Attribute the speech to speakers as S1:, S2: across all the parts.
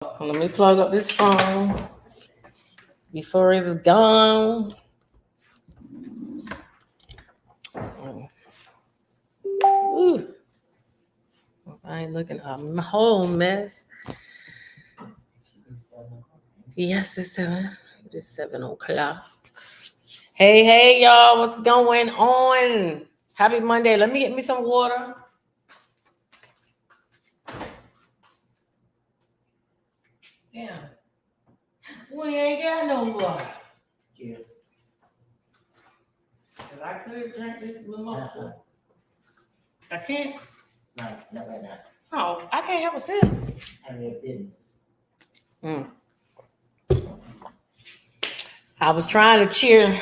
S1: Let me plug up this phone before it's gone. Ooh, I ain't looking a whole mess. Yes, it's 7. It is 7 o'clock. Hey, y'all, what's going on? Happy Monday. Let me get me some water. Yeah. We ain't got no water. Yeah. Because I could drink this mimosa. I can't. No, not right now. Oh, I can't have a sip. Have your business. I was trying to cheer.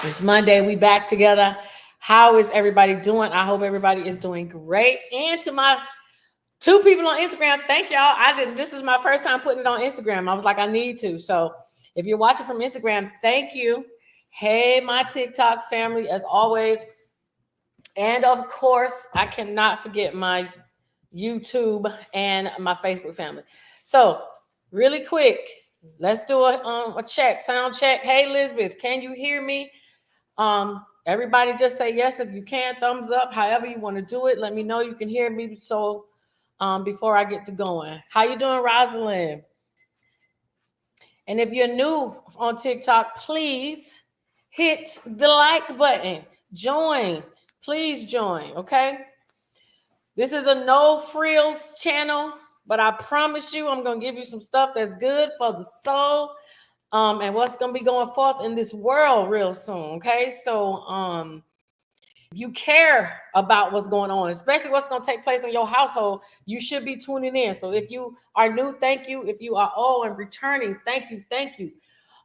S1: It's Monday. We back together. How is everybody doing? I hope everybody is doing great. And to my 2 people on Instagram, thank y'all. This is my first time putting it on Instagram. I was like, I need to. So if you're watching from Instagram, thank you. Hey, my TikTok family, as always. And of course, I cannot forget my YouTube and my Facebook family. So really quick, let's do a check, sound check. Hey, Elizabeth, can you hear me? Everybody just say yes if you can, thumbs up, however you want to do it. Let me know you can hear me. So before I get to going. How you doing, Rosalind? And if you're new on TikTok, please hit the like button. Join. Please join, okay? This is a no frills channel, but I promise you I'm going to give you some stuff that's good for the soul and what's going to be going forth in this world real soon, okay? So if you care about what's going on, especially what's going to take place in your household, you should be tuning in. So if you are new, thank you. If you are old and returning, thank you.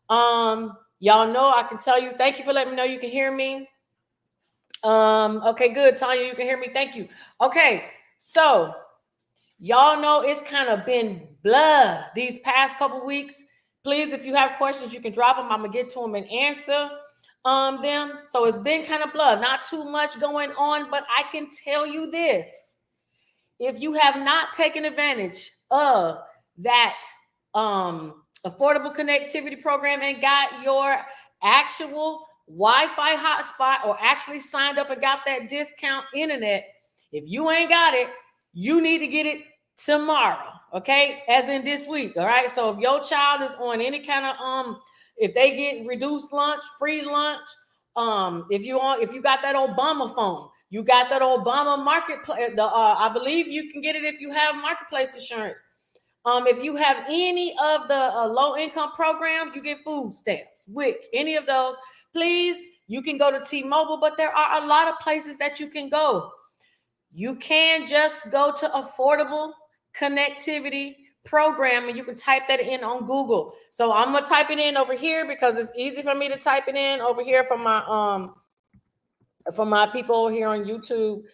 S1: Y'all know I can tell you, thank you for letting me know you can hear me. Okay, good. Tanya, you can hear me. Thank you. Okay, so y'all know it's kind of been blah these past couple weeks. Please, if you have questions, you can drop them. I'm gonna get to them and answer them. So it's been kind of blah, not too much going on, but I can tell you this: if you have not taken advantage of that affordable connectivity program and got your actual Wi-Fi hotspot or actually signed up and got that discount internet, if you ain't got it, you need to get it tomorrow, okay? As in this week, all right? So if your child is on any kind of if they get reduced lunch, free lunch, if you got that Obama phone, you got that Obama marketplace. I believe you can get it if you have marketplace insurance. If you have any of the low-income programs, you get food stamps, WIC, any of those. Please, you can go to T-Mobile, but there are a lot of places that you can go. You can just go to affordable connectivity program and you can type that in on Google. So I'm gonna type it in over here because it's easy for me to type it in over here from my people here on YouTube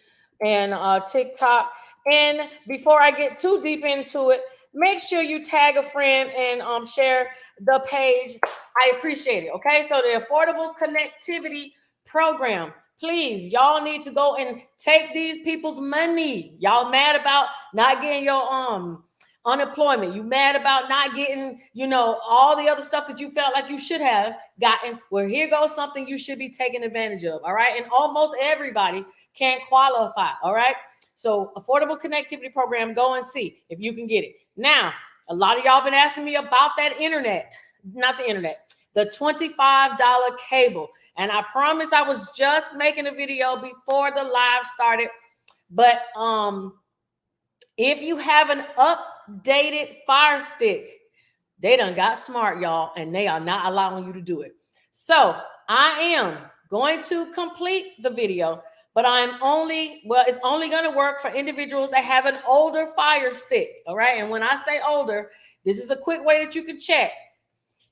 S1: and TikTok. And before I get too deep into it, make sure you tag a friend and share the page. I appreciate it. Okay, so the affordable connectivity program. Please, y'all need to go and take these people's money. Y'all mad about not getting your unemployment. You mad about not getting, all the other stuff that you felt like you should have gotten. Well, here goes something you should be taking advantage of. All right. And almost everybody can qualify. All right. So affordable connectivity program, go and see if you can get it. Now, a lot of y'all been asking me about that the $25 cable. And I promise I was just making a video before the live started. But if you have an updated Fire Stick, they done got smart, y'all, and they are not allowing you to do it. So I am going to complete the video, but it's only going to work for individuals that have an older Fire Stick, all right? And when I say older, this is a quick way that you can check.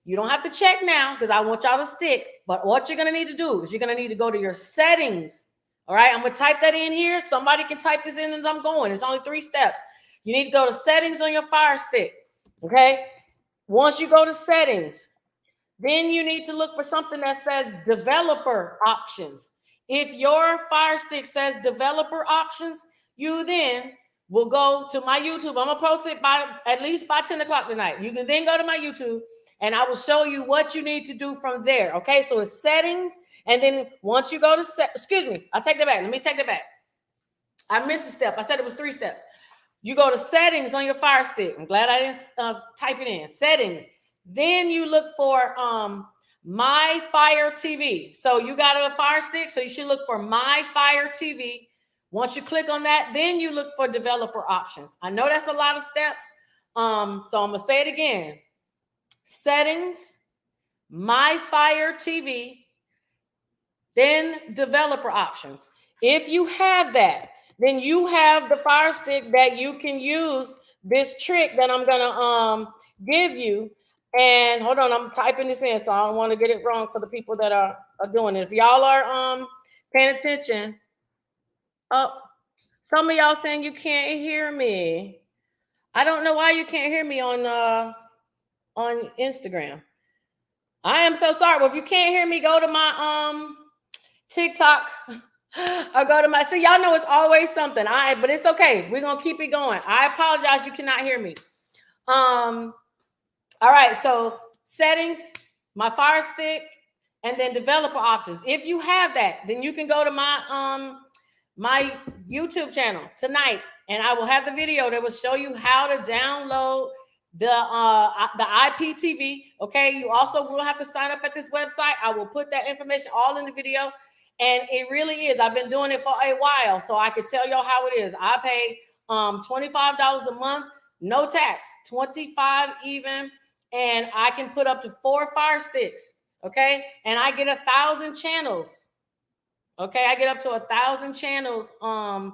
S1: You don't have to check now because I want y'all to stick, but what you're going to need to do is you're going to need to go to your settings. All right, I'm going to type that in here. Somebody can type this in as I'm going. It's only 3 steps. You need to go to settings on your Fire Stick, okay? Once you go to settings, then you need to look for something that says developer options. If your Fire Stick says developer options, you then will go to my YouTube. I'm gonna post it at least by 10 o'clock tonight. You can then go to my YouTube and I will show you what you need to do from there. Okay, so it's settings, and then once you go to excuse me, I take that back. Let me take that back. I missed a step. I said it was 3 steps. You go to settings on your Fire Stick. I'm glad I didn't type it in. Settings. Then you look for My Fire TV. So you got a Fire Stick, so you should look for My Fire TV. Once you click on that, then you look for developer options. I know that's a lot of steps. So I'm gonna say it again. Settings, My Fire TV, then developer options. If you have that, then you have the Fire Stick that you can use this trick that I'm gonna give you. And hold on, I'm typing this in, so I don't want to get it wrong for the people that are doing it. If y'all are paying attention, oh, some of y'all saying you can't hear me. I don't know why you can't hear me on Instagram. I am so sorry. Well, if you can't hear me, go to my TikTok or go to my, see, y'all know it's always something. But it's okay. We're gonna keep it going. I apologize, you cannot hear me. All right, so settings, My Fire Stick, and then developer options. If you have that, then you can go to my my YouTube channel tonight, and I will have the video that will show you how to download the IPTV. Okay, you also will have to sign up at this website. I will put that information all in the video. And it really is. I've been doing it for a while, so I could tell y'all how it is. I pay $25 a month, no tax, 25 even, and I can put up to 4 Fire Sticks. Okay, and I get 1,000 channels. Okay, I get up to 1,000 channels on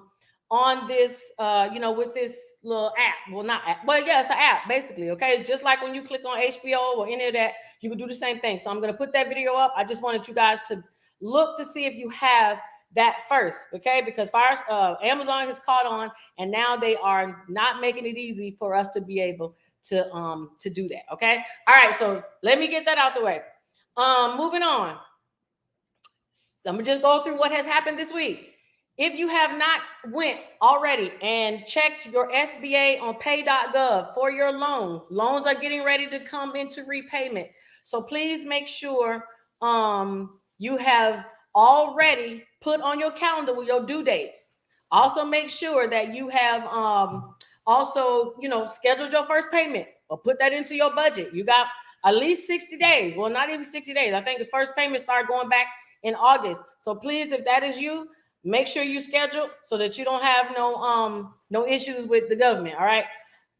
S1: this with this little app. Well, not app, but yeah, it's an app basically. Okay, it's just like when you click on HBO or any of that, you can do the same thing. So I'm gonna put that video up. I just wanted you guys to look to see if you have that first, okay? Because Amazon has caught on, and now they are not making it easy for us to be able to do that. Okay, all right. So let me get that out the way. Moving on. I'm gonna just go through what has happened this week. If you have not went already and checked your SBA on pay.gov for your loans are getting ready to come into repayment. So please make sure you have already put on your calendar with your due date. Also make sure that you have scheduled your first payment or put that into your budget. You got at least 60 days. Well, not even 60 days. I think the first payment started going back in August. So please, if that is you, make sure you schedule so that you don't have no issues with the government. All right.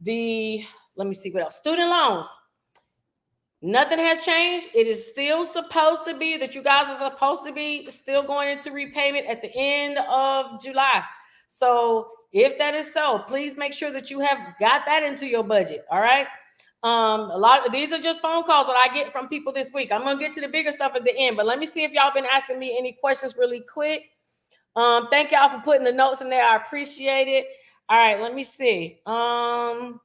S1: Let me see what else. Student loans. Nothing has changed. It is still supposed to be that you guys are supposed to be still going into repayment at the end of July. So if that is so, please make sure that you have got that into your budget. All right. A lot of these are just phone calls that I get from people this week. I'm gonna get to the bigger stuff at the end, but let me see if y'all been asking me any questions really quick. Thank y'all for putting the notes in there. I appreciate it. All right, let me see. Oh,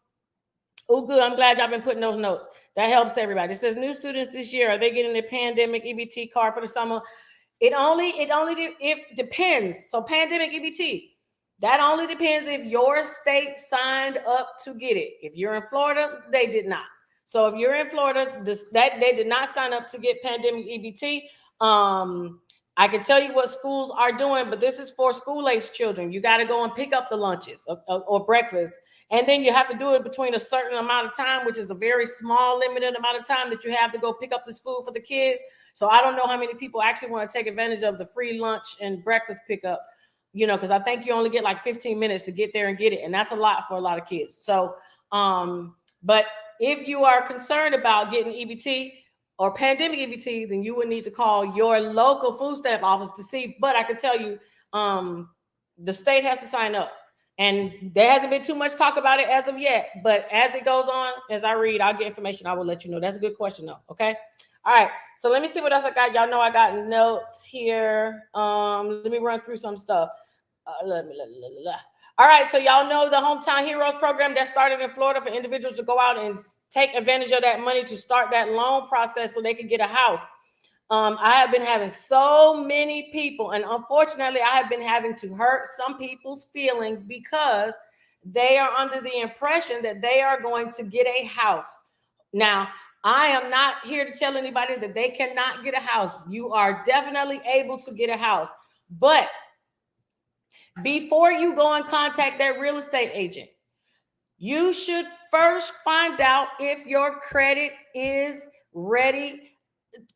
S1: good. I'm glad y'all been putting those notes. That helps everybody. It says new students this year, are they getting the pandemic EBT card for the summer? It depends. So pandemic EBT, that only depends if your state signed up to get it. If you're in Florida, they did not. So if you're in Florida, they did not sign up to get pandemic EBT. I can tell you what schools are doing, but this is for school-age children. You got to go and pick up the lunches or breakfast. And then you have to do it between a certain amount of time, which is a very small, limited amount of time that you have to go pick up this food for the kids. So I don't know how many people actually want to take advantage of the free lunch and breakfast pickup, because I think you only get like 15 minutes to get there and get it. And that's a lot for a lot of kids. So, but if you are concerned about getting EBT or pandemic EBT, then you would need to call your local food stamp office to see. But I can tell you, the state has to sign up. And there hasn't been too much talk about it as of yet. But as it goes on, as I read, I'll get information. I will let you know. That's a good question, though. Okay. All right. So let me see what else I got. Y'all know I got notes here. Let me run through some stuff. All right. So y'all know the Hometown Heroes program that started in Florida for individuals to go out and take advantage of that money to start that loan process so they could get a house. I have been having so many people, and unfortunately, I have been having to hurt some people's feelings because they are under the impression that they are going to get a house. Now, I am not here to tell anybody that they cannot get a house. You are definitely able to get a house. But before you go and contact that real estate agent, you should first find out if your credit is ready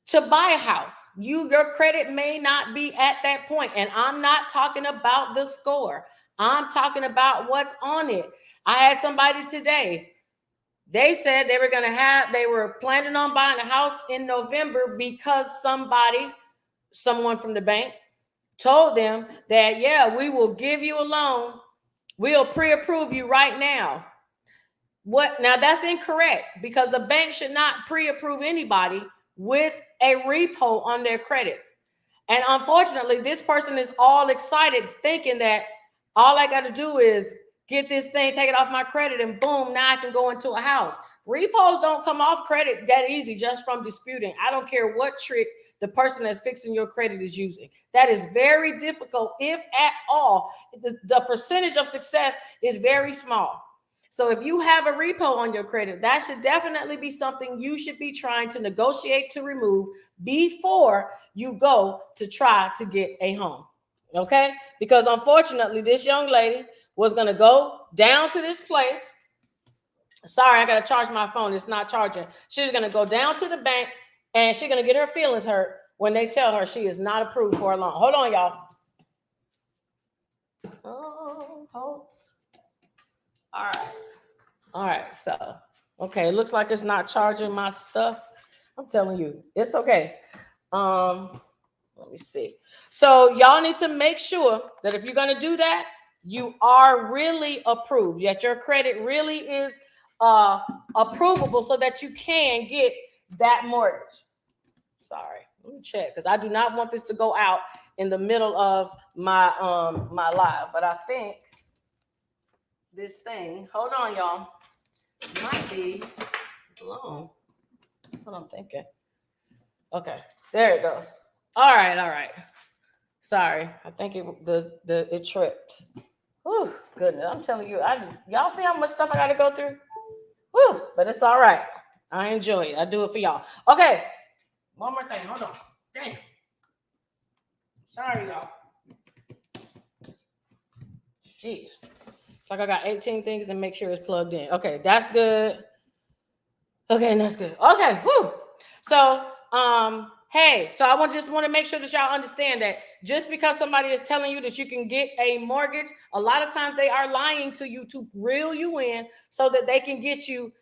S1: to buy a house. Your credit may not be at that point. And I'm not talking about the score. I'm talking about what's on it. I had somebody today. They said they were planning on buying a house in November because someone from the bank told them that, yeah, we will give you a loan. We'll pre-approve you right now. Now that's incorrect, because the bank should not pre-approve anybody with a repo on their credit. And unfortunately, this person is all excited thinking that all I got to do is get this thing, take it off my credit, and boom, now I can go into a house. Repos don't come off credit that easy just from disputing. I don't care what trick the person that's fixing your credit is using. That is very difficult, if at all. The percentage of success is very small. So if you have a repo on your credit, that should definitely be something you should be trying to negotiate to remove before you go to try to get a home. Okay? Because unfortunately, this young lady was going to go down to this place. Sorry, I got to charge my phone. It's not charging. She's going to go down to the bank, and she's going to get her feelings hurt when they tell her she is not approved for a loan. Hold on, y'all. Oh, hold. All right. So, okay. It looks like it's not charging my stuff. I'm telling you, it's okay. Let me see. So y'all need to make sure that if you're going to do that, you are really approved, that your credit really is approvable so that you can get that mortgage. Sorry, let me check, because I do not want this to go out in the middle of my my live. But I think this thing, hold on, y'all, might be long. That's what I'm thinking. Okay, there it goes. All right. Sorry, I think it tripped. Whew, goodness, I'm telling you, y'all see how much stuff I got to go through? Whew, but it's all right. I enjoy it. I do it for y'all. Okay, one more thing. Hold on. Dang. Sorry, y'all. Jeez. It's like I got 18 things to make sure it's plugged in. Okay, that's good. Okay, and that's good. Okay, whew. So, hey, so I just want to make sure that y'all understand that just because somebody is telling you that you can get a mortgage, a lot of times they are lying to you to reel you in so that they can get you,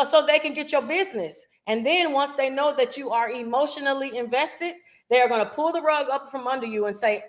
S1: so they can get your business. And then once they know that you are emotionally invested, they are going to pull the rug up from under you and say,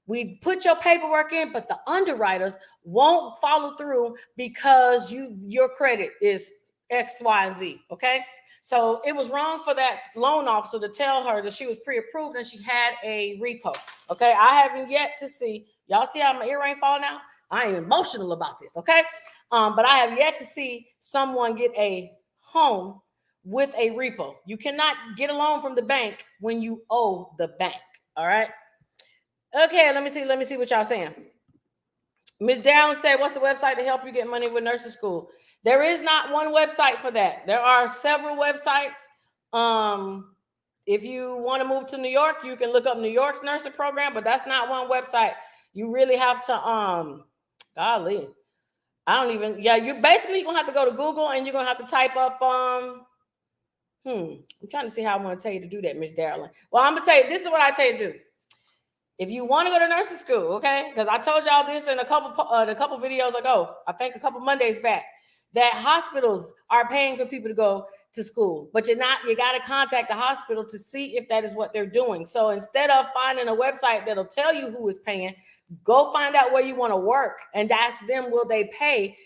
S1: we put your paperwork in, but the underwriters won't follow through because your credit is X, Y, and Z. Okay. So it was wrong for that loan officer to tell her that she was pre-approved and she had a repo. Okay. I haven't yet to see, y'all see how my earring falling out? I am emotional about this. Okay. But I have yet to see someone get a home with a repo. You cannot get a loan from the bank when you owe the bank. All right. Okay. Let me see what y'all saying. Ms. Darren said, what's the website to help you get money with nursing school? There is not one website for that. There are several websites. If you want to move to New York, you can look up New York's nursing program, but that's not one website. You really have to, golly, you're basically going to have to go to Google and you're going to have to type up, I'm trying to see how I want to tell you to do that, Ms. Darren. Well, I'm going to tell you, this is what I tell you to do. If you want to go to nursing school, okay, because I told y'all this in a couple videos ago, I think a couple Mondays back, that hospitals are paying for people to go to school, but you got to contact the hospital to see if that is what they're doing. So instead of finding a website that'll tell you who is paying, go find out where you want to work and ask them, will they pay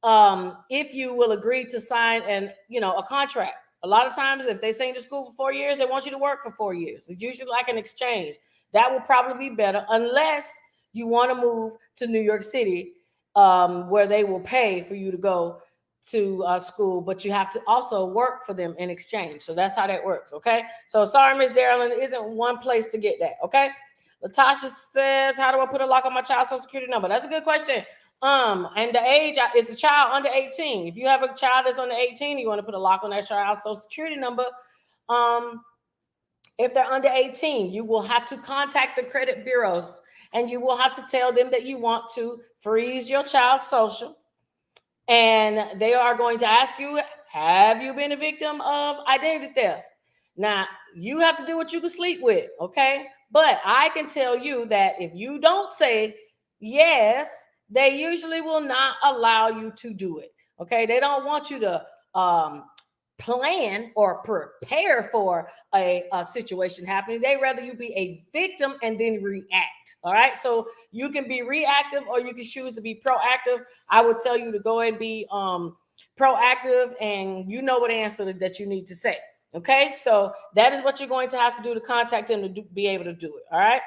S1: if you will agree to sign a contract. A lot of times if they send you to school for 4 years, they want you to work for 4 years. It's usually like an exchange. That will probably be better unless you want to move to New York City, where they will pay for you to go to school, but you have to also work for them in exchange. So that's how that works, okay? So sorry, Ms. Darren, there isn't one place to get that, okay? Latasha says, how do I put a lock on my child's Social Security number? That's a good question. And the age is the child under 18. If you have a child that's under 18, you want to put a lock on that child's social security number. If they're under 18, you will have to contact the credit bureaus and you will have to tell them that you want to freeze your child's social. And they are going to ask you, have you been a victim of identity theft? Now, you have to do what you can sleep with, okay? But I can tell you that if you don't say yes, they usually will not allow you to do it, okay? They don't want you to plan or prepare for a situation happening. They rather you be a victim and then react. All right. So you can be reactive or you can choose to be proactive. I would tell you to go and be proactive, and you know what answer that you need to say. Okay. So that is what you're going to have to do to contact them to be able to do it. All right.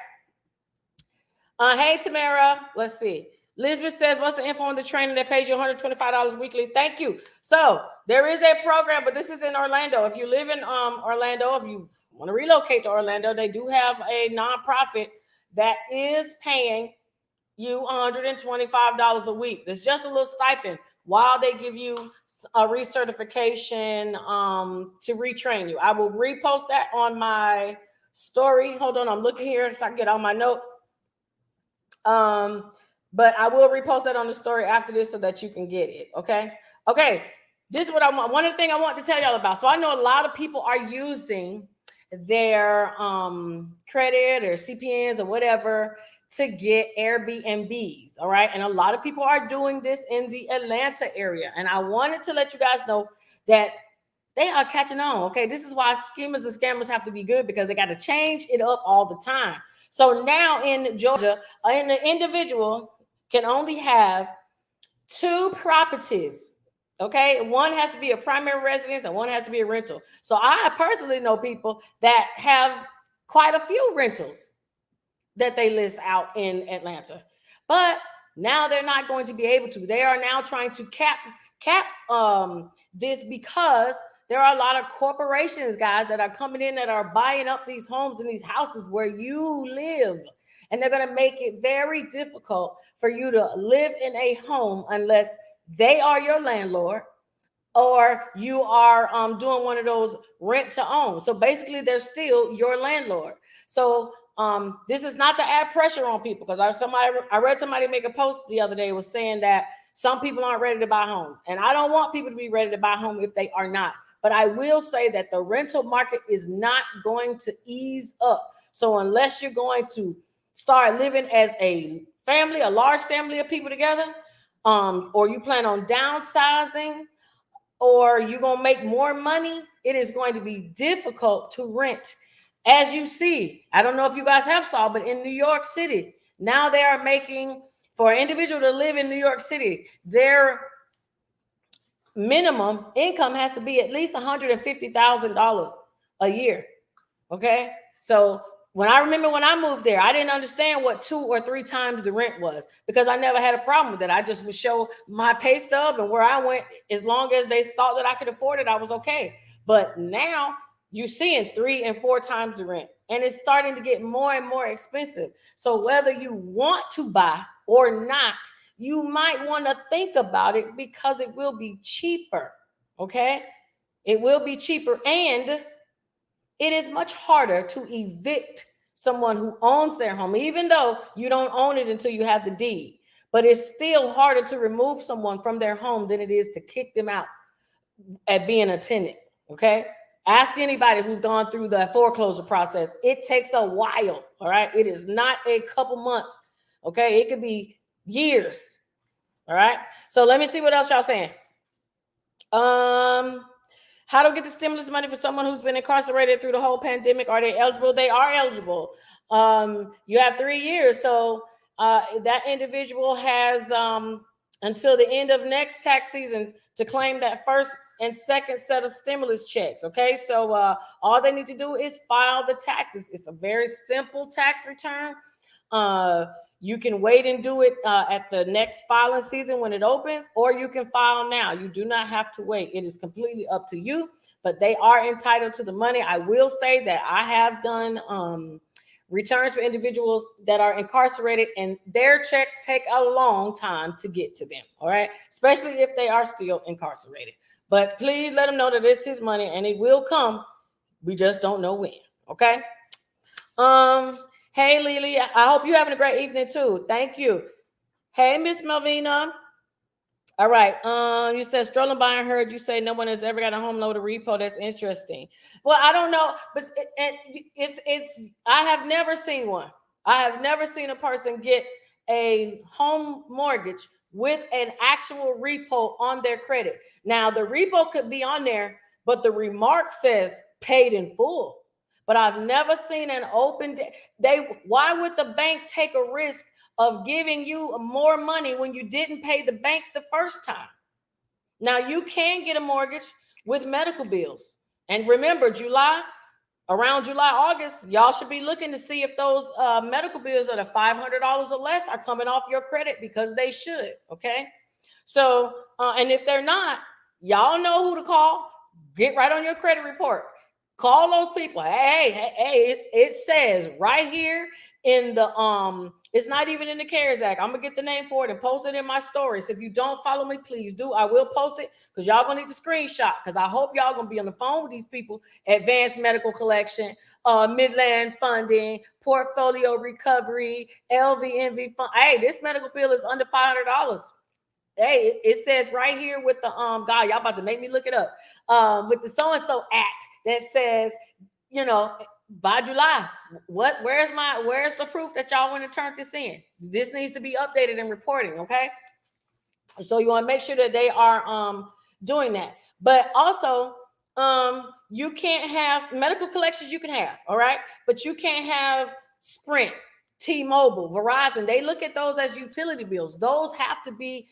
S1: Hey, Tamara. Let's see. Elizabeth says, what's the info on the training that pays you $125 weekly? Thank you. So there is a program, but this is in Orlando. If you live in Orlando, if you want to relocate to Orlando, they do have a nonprofit that is paying you $125 a week. That's just a little stipend while they give you a recertification to retrain you. I will repost that on my story. Hold on, I'm looking here so I can get all my notes. But I will repost that on the story after this so that you can get it. Okay. Okay. This is what I want. One of the things I want to tell y'all about. So I know a lot of people are using their credit or CPNs or whatever to get Airbnbs. All right. And a lot of people are doing this in the Atlanta area. And I wanted to let you guys know that they are catching on. Okay. This is why schemers and scammers have to be good, because they got to change it up all the time. So now in Georgia, an individual can only have 2 properties. Okay. One has to be a primary residence and one has to be a rental. So I personally know people that have quite a few rentals that they list out in Atlanta. But now they're not going to be able to. They are now trying to cap this, because there are a lot of corporations, guys, that are coming in that are buying up these homes and these houses where you live. And they're going to make it very difficult for you to live in a home unless they are your landlord or you are doing one of those rent to own. So basically, they're still your landlord. So this is not to add pressure on people, because I read somebody make a post the other day was saying that some people aren't ready to buy homes. And I don't want people to be ready to buy a home if they are not. But I will say that the rental market is not going to ease up. So unless you're going to start living as a family, a large family of people together, or you plan on downsizing, or you're going to make more money, it is going to be difficult to rent. As you see, I don't know if you guys have saw, but in New York City, now they are making, for an individual to live in New York City, their minimum income has to be at least $150,000 a year. Okay. So when I moved there, I didn't understand what 2 or 3 times the rent was, because I never had a problem with it. I just would show my pay stub and where I went. As long as they thought that I could afford it, I was okay. But now you're seeing 3 and 4 times the rent, and it's starting to get more and more expensive. So whether you want to buy or not, you might want to think about it, because it will be cheaper. Okay. It will be cheaper. And it is much harder to evict someone who owns their home, even though you don't own it until you have the deed. But it's still harder to remove someone from their home than it is to kick them out at being a tenant. Okay. Ask anybody who's gone through the foreclosure process. It takes a while. All right. It is not a couple months. Okay. It could be years. All right. So let me see what else y'all saying. How to get the stimulus money for someone who's been incarcerated through the whole pandemic? Are they eligible? They are eligible. You have 3 years. So that individual has until the end of next tax season to claim that first and second set of stimulus checks. Okay. So all they need to do is file the taxes. It's a very simple tax return. You can wait and do it at the next filing season when it opens, or you can file now. You do not have to wait. It is completely up to you, but they are entitled to the money. I will say that I have done returns for individuals that are incarcerated, and their checks take a long time to get to them. All right, especially if they are still incarcerated. But please let him know that it's his money and it will come. We just don't know when. Okay. Hey Lily, I hope you're having a great evening too. Thank you. Hey Miss Melvina. All right. You said strolling by and heard you say no one has ever got a home loaner repo. That's interesting. Well, I don't know, but it's I have never seen one. I have never seen a person get a home mortgage with an actual repo on their credit. Now, the repo could be on there, but the remark says paid in full. But I've never seen an open why would the bank take a risk of giving you more money when you didn't pay the bank the first time? Now, you can get a mortgage with medical bills. And remember, around July, August, y'all should be looking to see if those medical bills that are $500 or less are coming off your credit, because they should. Okay. So, and if they're not, y'all know who to call. Get right on your credit report. Call those people. Hey, it says right here in the it's not even in the CARES Act. I'm gonna get the name for it and post it in my stories. If you don't follow me, please do. I will post it because y'all gonna need to screenshot, because I hope y'all gonna be on the phone with these people. Advanced medical collection, Midland funding, portfolio recovery, LVNV fund. Hey, this medical bill is under $500. Hey, it says right here with the God, y'all about to make me look it up. With the so-and-so act that says, by July, where's the proof that y'all want to turn this in? This needs to be updated and reporting, okay? So you want to make sure that they are doing that. But also, you can't have medical collections, you can have, all right? But you can't have Sprint, T-Mobile, Verizon. They look at those as utility bills. Those have to be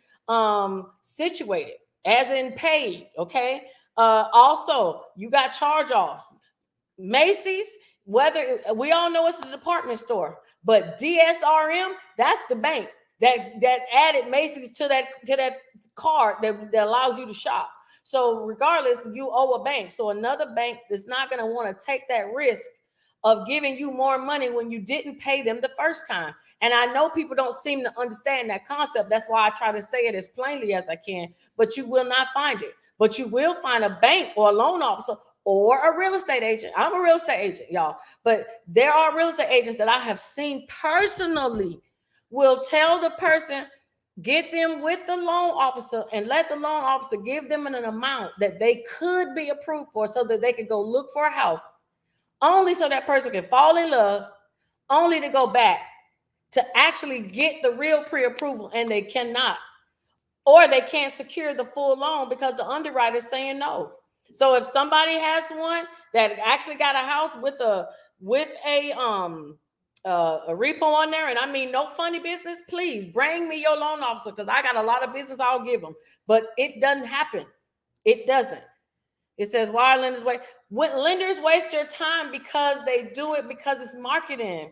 S1: situated as in paid, okay? Also, you got charge-offs. Macy's, whether we all know it's a department store, but DSRM, that's the bank that added Macy's to that card that allows you to shop. So regardless, you owe a bank. So another bank is not going to want to take that risk of giving you more money when you didn't pay them the first time. And I know people don't seem to understand that concept. That's why I try to say it as plainly as I can, but you will not find it. But you will find a bank or a loan officer or a real estate agent. I'm a real estate agent, y'all. But there are real estate agents that I have seen personally will tell the person, get them with the loan officer and let the loan officer give them an amount that they could be approved for so that they can go look for a house, only so that person can fall in love, only to go back to actually get the real pre-approval, and they cannot. Or they can't secure the full loan because the underwriter is saying no. So if somebody has one that actually got a house with a repo on there, and I mean no funny business, please bring me your loan officer, because I got a lot of business I'll give them. But it doesn't happen. It doesn't. It says, why are lenders waste? Lenders waste your time because they do it because it's marketing.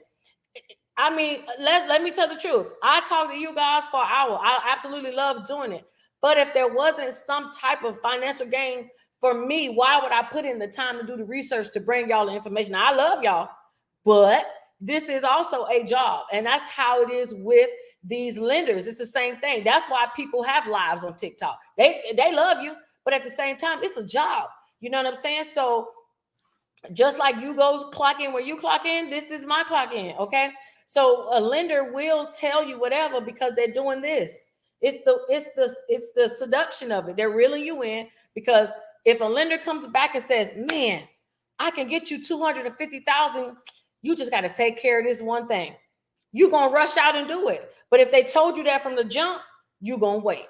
S1: I mean, let me tell the truth. I talk to you guys for an hour. I absolutely love doing it. But if there wasn't some type of financial gain for me, why would I put in the time to do the research to bring y'all the information? Now, I love y'all, but this is also a job. And that's how it is with these lenders. It's the same thing. That's why people have lives on TikTok. They love you, but at the same time, it's a job. You know what I'm saying? So just like you go clock in where you clock in, this is my clock in, okay? So a lender will tell you whatever because they're doing this. It's the seduction of it. They're reeling you in, because if a lender comes back and says, man, I can get you $250,000, you just got to take care of this one thing. You're going to rush out and do it. But if they told you that from the jump, you're going to wait.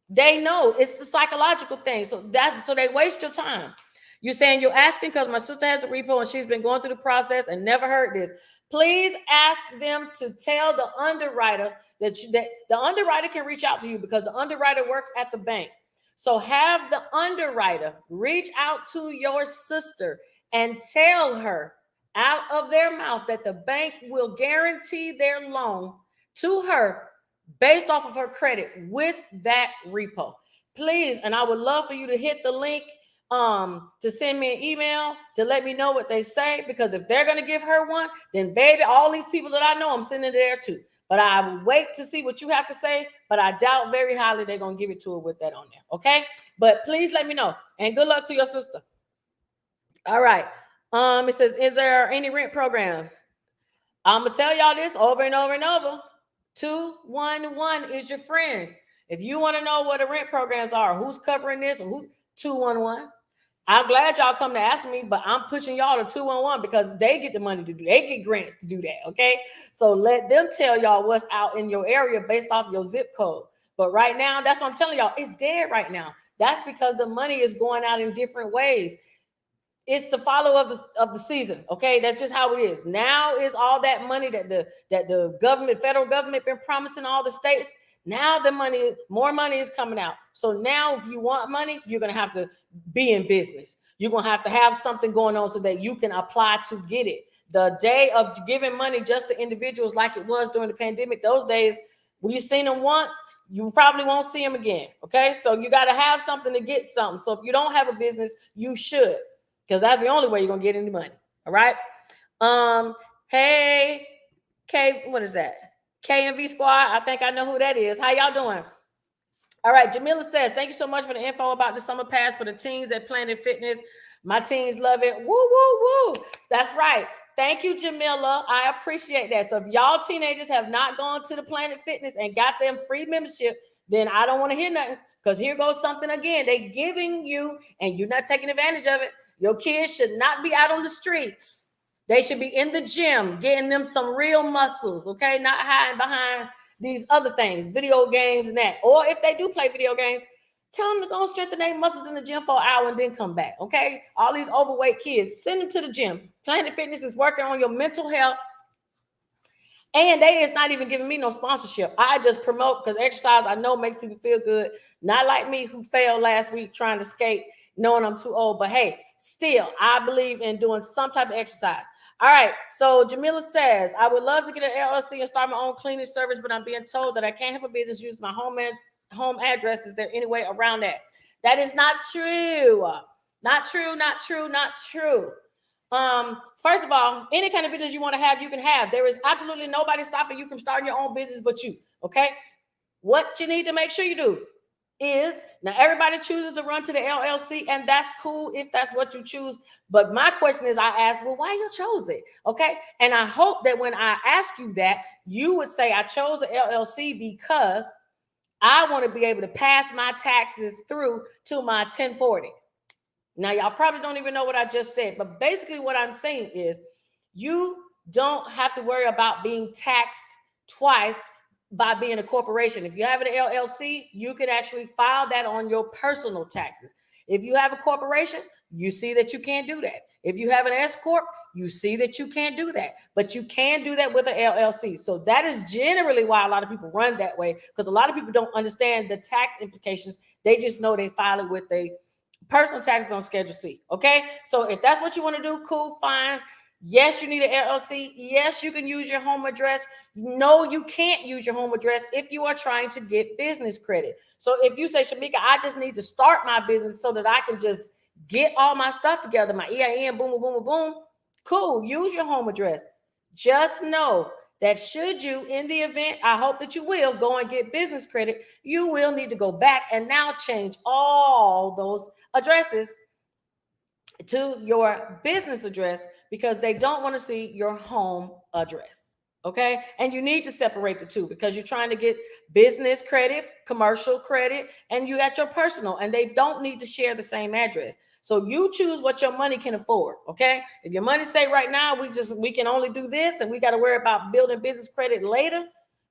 S1: They know it's the psychological thing. So they waste your time. You're saying you're asking because my sister has a repo and she's been going through the process and never heard this. Please ask them to tell the underwriter that the underwriter can reach out to you, because the underwriter works at the bank. So have the underwriter reach out to your sister and tell her out of their mouth that the bank will guarantee their loan to her based off of her credit with that repo. Please, and I would love for you to hit the link to send me an email to let me know what they say, because if they're going to give her one, then baby, all these people that I know, I'm sending it there too. But I will wait to see what you have to say, but I doubt very highly they're going to give it to her with that on there. Okay. But please let me know, and good luck to your sister. All right. It says, is there any rent programs? I'm going to tell y'all this over and over and over. 211 is your friend. If you want to know what the rent programs are, who's covering this, or who, 211. I'm glad y'all come to ask me, but I'm pushing y'all to 211 because they get the money to do. They get grants to do that. Okay, so let them tell y'all what's out in your area based off your zip code. But right now, that's what I'm telling y'all. It's dead right now. That's because the money is going out in different ways. It's the follow of the season. Okay, that's just how it is. Now is all that money that the government, federal government, been promising all the states. Now the money, more money is coming out. So now if you want money, you're gonna have to be in business. You're gonna have to have something going on so that you can apply to get it. The day of giving money just to individuals like it was during the pandemic, those days, when you seen them once, you probably won't see them again. Okay, so you got to have something to get something. So if you don't have a business, you should, because that's the only way you're gonna get any money. All right. Hey, K, what is that? KMV Squad. I think I know who that is. How y'all doing? All right. Jamila says, thank you so much for the info about the summer pass for the teens at Planet Fitness. My teens love it. Woo, woo, woo. That's right. Thank you, Jamila. I appreciate that. So if y'all teenagers have not gone to the Planet Fitness and got them free membership, then I don't want to hear nothing, because here goes something again. They giving you, and you're not taking advantage of it. Your kids should not be out on the streets. They should be in the gym, getting them some real muscles, okay? Not hiding behind these other things, video games and that. Or if they do play video games, tell them to go strengthen their muscles in the gym for an hour and then come back, okay? All these overweight kids, send them to the gym. Planet Fitness is working on your mental health. And they is not even giving me no sponsorship. I just promote, because exercise I know makes people feel good. Not like me, who failed last week trying to skate, knowing I'm too old. But hey, still, I believe in doing some type of exercise. All right, so Jamila says, I would love to get an LLC and start my own cleaning service, but I'm being told that I can't have a business use my home address. Is there any way around that? That is not true. Not true, not true, not true. First of all, any kind of business you want to have, you can have. There is absolutely nobody stopping you from starting your own business but you. Okay. What you need to make sure you do is, now everybody chooses to run to the LLC, and that's cool if that's what you choose. But my question is, I ask, well, why you chose it? Okay. And I hope that when I ask you that, you would say, I chose the LLC because I want to be able to pass my taxes through to my 1040. Now, y'all probably don't even know what I just said, but basically what I'm saying is you don't have to worry about being taxed twice by being a corporation. If you have an LLC, you can actually file that on your personal taxes. If you have a corporation, you see that you can't do that. If you have an S Corp, you see that you can't do that, but you can do that with an LLC. So that is generally why a lot of people run that way, because a lot of people don't understand the tax implications. They just know they file it with a personal taxes on Schedule C. Okay, so if that's what you want to do, cool, fine. Yes, you need an LLC. Yes, you can use your home address. No, you can't use your home address if you are trying to get business credit. So if you say, Shamika, I just need to start my business so that I can just get all my stuff together, my EIN, boom, boom, boom, boom, boom, cool, use your home address. Just know that should you, in the event, I hope that you will go and get business credit, you will need to go back and now change all those addresses to your business address, because they don't want to see your home address. Okay. And you need to separate the two, because you're trying to get business credit, commercial credit, and you got your personal, and they don't need to share the same address. So you choose what your money can afford. Okay. If your money say right now, we can only do this, and we got to worry about building business credit later,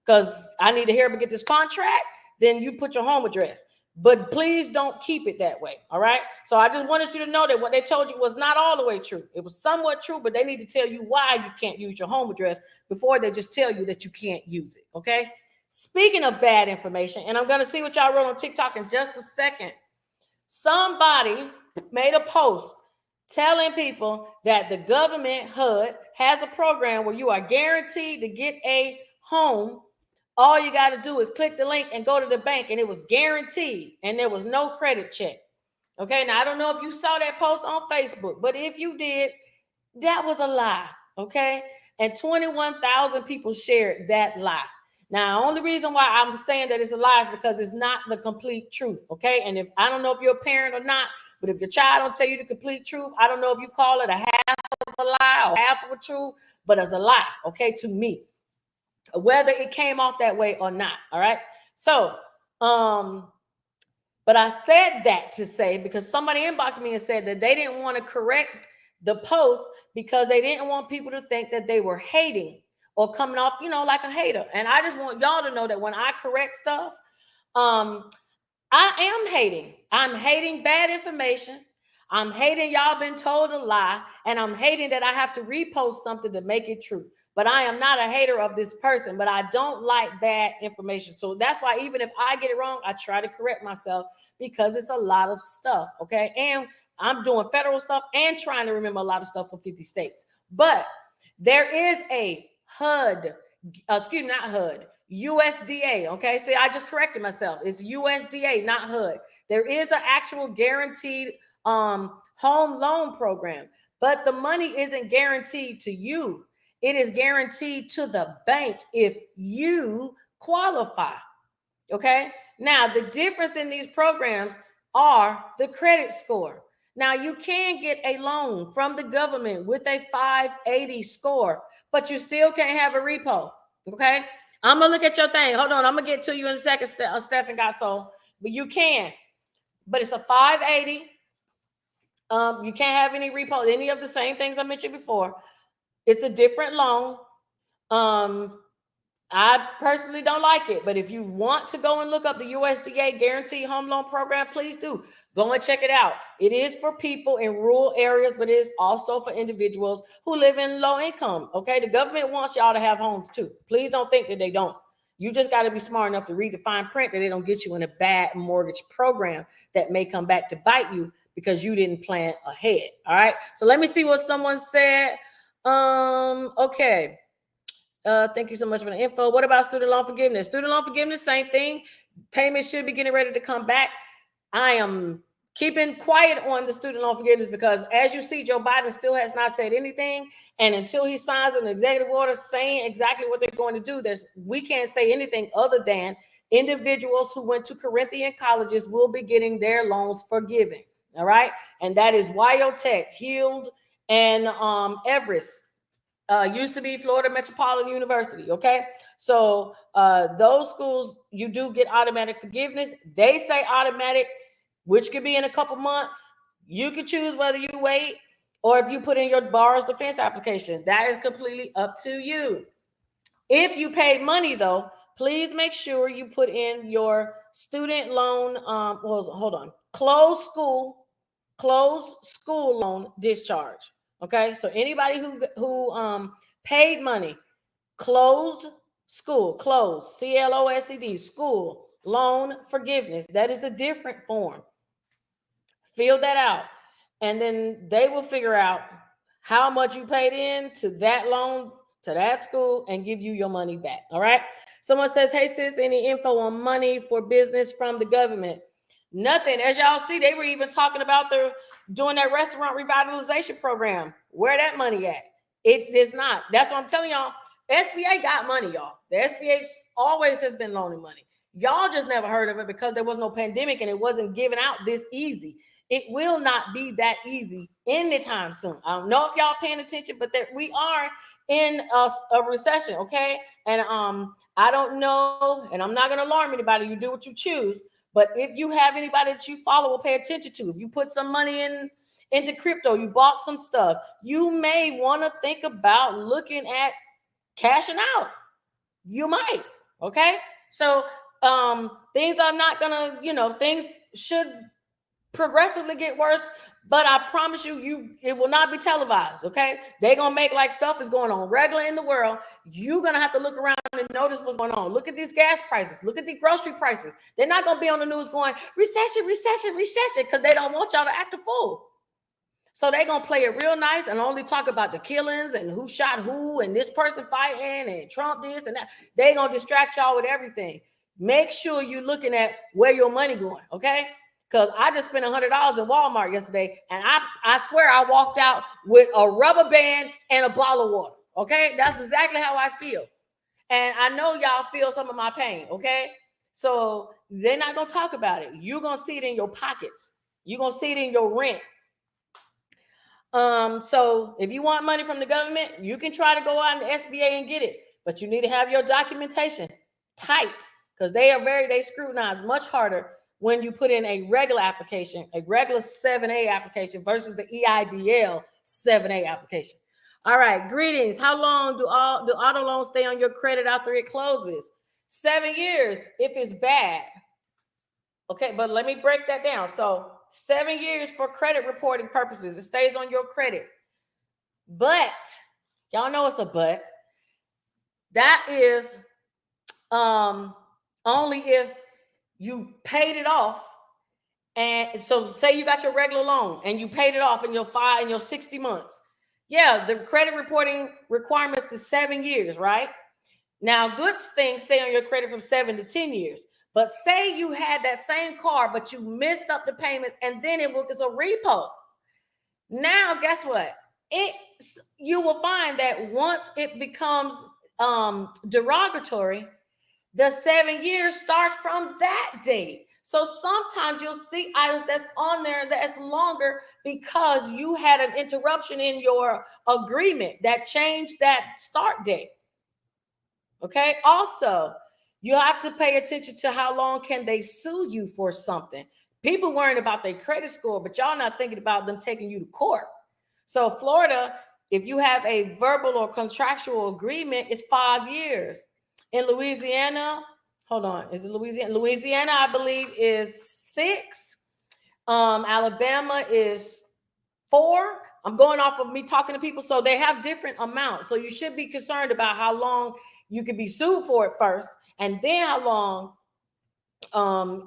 S1: because I need to hurry up and get this contract, then you put your home address. But please don't keep it that way. All right. So I just wanted you to know that what they told you was not all the way true. It was somewhat true, but they need to tell you why you can't use your home address before they just tell you that you can't use it. Okay. Speaking of bad information, and I'm going to see what y'all wrote on TikTok in just a second. Somebody made a post telling people that the government, HUD, has a program where you are guaranteed to get a home. All you got to do is click the link and go to the bank, and it was guaranteed, and there was no credit check. Okay, now I don't know if you saw that post on Facebook, but if you did, that was a lie. Okay, and 21,000 people shared that lie. Now, only reason why I'm saying that it's a lie is because it's not the complete truth. Okay, and if I don't know if you're a parent or not, but if your child don't tell you the complete truth, I don't know if you call it a half of a lie or half of a truth, but it's a lie. Okay, to me, whether it came off that way or not. All right, so but I said that to say, because somebody inboxed me and said that they didn't want to correct the post because they didn't want people to think that they were hating or coming off, like a hater. And I just want y'all to know that when I correct stuff, I am hating. I'm hating bad information. I'm hating y'all been told a lie, and I'm hating that I have to repost something to make it true. But I am not a hater of this person, but I don't like bad information. So that's why even if I get it wrong, I try to correct myself because it's a lot of stuff, okay? And I'm doing federal stuff and trying to remember a lot of stuff for 50 states. But there is a not HUD, USDA, okay? See, I just corrected myself. It's USDA, not HUD. There is an actual guaranteed home loan program, but the money isn't guaranteed to you. It is guaranteed to the bank if you qualify. Okay. Now, the difference in these programs are the credit score. Now, you can get a loan from the government with a 580 score, but you still can't have a repo. Okay. I'm going to look at your thing. Hold on. I'm going to get to you in a second, Stephen got so, but you can. But it's a 580. You can't have any repo, any of the same things I mentioned before. It's a different loan. I personally don't like it, but if you want to go and look up the USDA Guaranteed Home Loan Program, please do. Go and check it out. It is for people in rural areas, but it is also for individuals who live in low income. Okay, the government wants y'all to have homes too. Please don't think that they don't. You just got to be smart enough to read the fine print that they don't get you in a bad mortgage program that may come back to bite you because you didn't plan ahead. All right. So let me see what someone said. Okay. Thank you so much for the info. What about student loan forgiveness? Student loan forgiveness, same thing. Payments should be getting ready to come back. I am keeping quiet on the student loan forgiveness because, as you see, Joe Biden still has not said anything. And until he signs an executive order saying exactly what they're going to do, we can't say anything other than individuals who went to Corinthian colleges will be getting their loans forgiven. All right. And that is Wyotech, Heald, and Everest. Used to be Florida Metropolitan University. Okay. So those schools, you do get automatic forgiveness. They say automatic, which could be in a couple months. You can choose whether you wait or if you put in your borrower's defense application. That is completely up to you. If you paid money, though, please make sure you put in your student loan. Hold on. Closed school loan discharge. Okay, so anybody who paid money, closed, CLOSED, school loan forgiveness. That is a different form. Fill that out, and then they will figure out how much you paid in to that loan, to that school, and give you your money back. All right. Someone says, "Hey sis, any info on money for business from the government?" Nothing. As y'all see, they were even talking about doing that restaurant revitalization program. Where that money at? It is not. That's what I'm telling y'all. SBA got money, y'all. The SBA always has been loaning money. Y'all just never heard of it because there was no pandemic and it wasn't given out this easy. It will not be that easy anytime soon. I don't know if y'all paying attention, but we are in a recession, okay? And I don't know, and I'm not going to alarm anybody. You do what you choose. But if you have anybody that you follow or pay attention to, if you put some money into crypto, you bought some stuff, you may want to think about looking at cashing out. You might, okay? So things are not gonna, things should progressively get worse, but I promise you, it will not be televised, okay? They're gonna make like stuff is going on regular in the world. You're gonna have to look around and notice what's going on. Look at these gas prices, look at the grocery prices. They're not gonna be on the news going recession, because they don't want y'all to act a fool. So they're gonna play it real nice and only talk about the killings and who shot who and this person fighting and Trump this and that. They're gonna distract y'all with everything. Make sure you're looking at where your money going, okay? Because I just spent $100 in Walmart yesterday, and I swear I walked out with a rubber band and a bottle of water. Okay, that's exactly how I feel, and I know y'all feel some of my pain. Okay, so they're not gonna talk about it. You're gonna see it in your pockets. You're gonna see it in your rent. So if you want money from the government, you can try to go out in the SBA and get it, but you need to have your documentation tight, because they scrutinize much harder when you put in a regular application, a regular 7A application versus the EIDL 7A application. All right, greetings. How long do auto loans stay on your credit after it closes? 7 years if it's bad. Okay, but let me break that down. So 7 years for credit reporting purposes. It stays on your credit. But y'all know it's a but. That is only if you paid it off. And so say you got your regular loan and you paid it off in your 60 months. Yeah, the credit reporting requirements is 7 years, right? Now, good things stay on your credit from 7 to 10 years. But say you had that same car, but you missed up the payments, and then it was a repo. Now, guess what? You will find that once it becomes derogatory, the 7 years starts from that date. So sometimes you'll see items that's on there that's longer because you had an interruption in your agreement that changed that start date. Okay. Also, you have to pay attention to how long can they sue you for something. People worrying about their credit score, but y'all not thinking about them taking you to court. So Florida, if you have a verbal or contractual agreement, it's 5 years. In Louisiana, hold on, is it Louisiana? Louisiana, I believe, is 6. Alabama is 4. I'm going off of me talking to people, so they have different amounts. So you should be concerned about how long you could be sued for it first, and then how long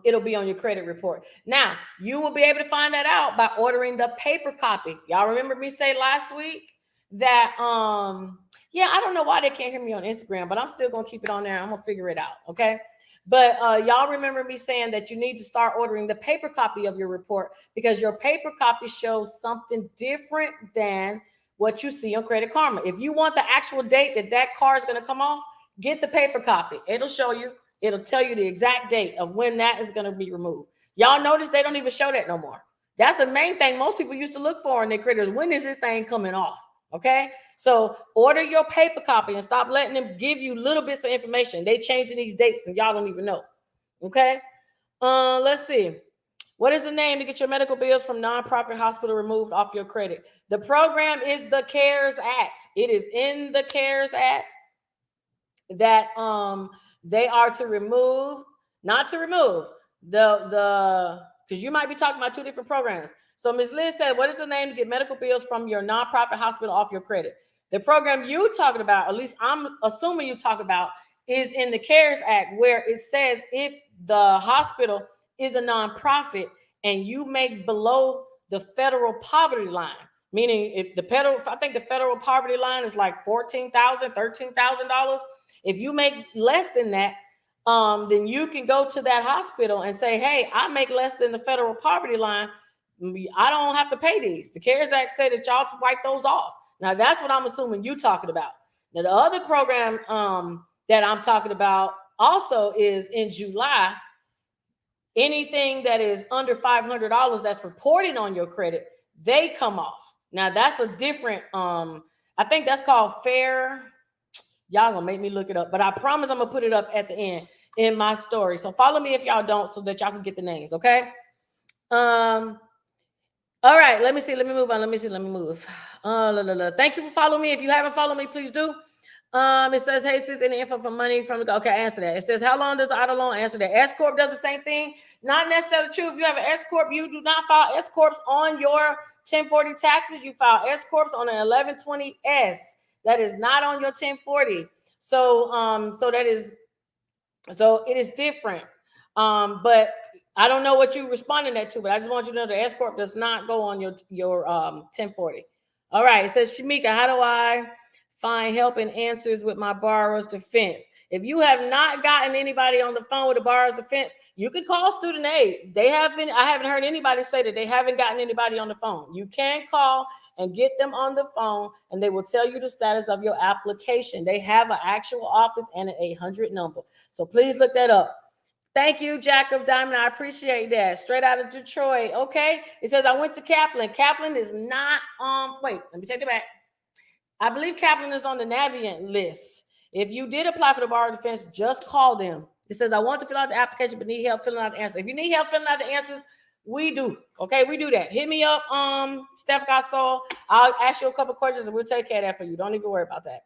S1: it'll be on your credit report. Now, you will be able to find that out by ordering the paper copy. Y'all remember me say last week that yeah, I don't know why they can't hear me on Instagram, but I'm still gonna keep it on there. I'm gonna figure it out. Okay. But y'all remember me saying that you need to start ordering the paper copy of your report, because your paper copy shows something different than what you see on Credit Karma. If you want the actual date that car is going to come off, get the paper copy. It'll show you. It'll tell you the exact date of when that is going to be removed. Y'all notice they don't even show that no more. That's the main thing most people used to look for in their creditors. When is this thing coming off? Okay, so order your paper copy and stop letting them give you little bits of information. They changing these dates and y'all don't even know. Okay, let's see. What is the name to get your medical bills from nonprofit hospital removed off your credit? The program is the CARES Act. It is in the CARES Act that they are to remove, not to remove the because you might be talking about two different programs. So Ms. Liz said, what is the name to get medical bills from your nonprofit hospital off your credit? The program you're talking about, at least I'm assuming you talk about, is in the CARES Act, where it says if the hospital is a nonprofit and you make below the federal poverty line, meaning if the federal, I think the federal poverty line is like $14,000, $13,000. If you make less than that, then you can go to that hospital and say, hey, I make less than the federal poverty line. I don't have to pay these. The CARES Act said that y'all to wipe those off. Now, that's what I'm assuming you talking about. Now, the other program that I'm talking about also is in July. Anything that is under $500 that's reported on your credit, they come off. Now, that's a different, I think that's called fair. Y'all gonna make me look it up, but I promise I'm gonna put it up at the end in my story. So follow me if y'all don't, so that y'all can get the names, okay? All right, let me see. Let me move on. Let me move. Thank you for following me. If you haven't followed me, please do. It says, hey, sis, any info for money from the, okay, answer that. It says, how long does auto loan? Answer that. S Corp does the same thing. Not necessarily true. If you have an S Corp, you do not file S Corps on your 1040 taxes. You file S Corps on an 1120S. That is not on your 1040. So, so it is different. But I don't know what you responding that to, but I just want you to know the S Corp does not go on your 1040. All right. It says, Shamika, how do I find help and answers with my borrower's defense. If you have not gotten anybody on the phone with a borrower's defense, you can call student aid. I haven't heard anybody say that they haven't gotten anybody on the phone. You can call and get them on the phone, and they will tell you the status of your application. They have an actual office and an 800 number. So please look that up. Thank you, Jack of Diamond. I appreciate that. Straight out of Detroit. Okay. It says I went to Kaplan. Kaplan is not wait, let me take it back. I believe Kaplan is on the Navient list. If you did apply for the borrower defense, just call them. It says, I want to fill out the application, but need help filling out the answers. If you need help filling out the answers, we do. Okay, we do that. Hit me up, Steph Gasol. I'll ask you a couple questions and we'll take care of that for you. Don't even worry about that.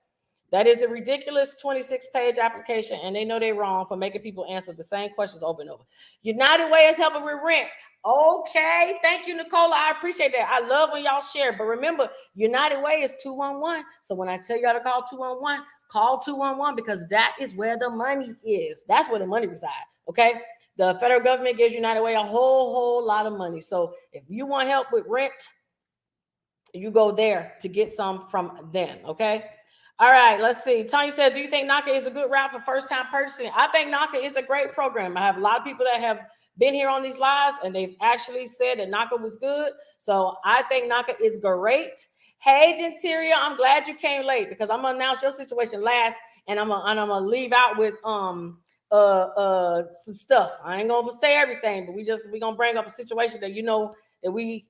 S1: That is a ridiculous 26-page application, and they know they're wrong for making people answer the same questions over and over. United Way is helping with rent. Okay, thank you, Nicola. I appreciate that. I love when y'all share, but remember, United Way is 211. So when I tell y'all to call 211, call 211 because that is where the money is. That's where the money resides, okay? The federal government gives United Way a whole lot of money. So if you want help with rent, you go there to get some from them, okay? All right, let's see. Tanya said, do you think NACA is a good route for first-time purchasing? I think NACA is a great program. I have a lot of people that have been here on these lives, and they've actually said that NACA was good. So I think NACA is great. Hey, Genteria, I'm glad you came late because I'm gonna announce your situation last, and I'm gonna leave out with some stuff. I ain't gonna say everything, but we gonna bring up a situation that you know that we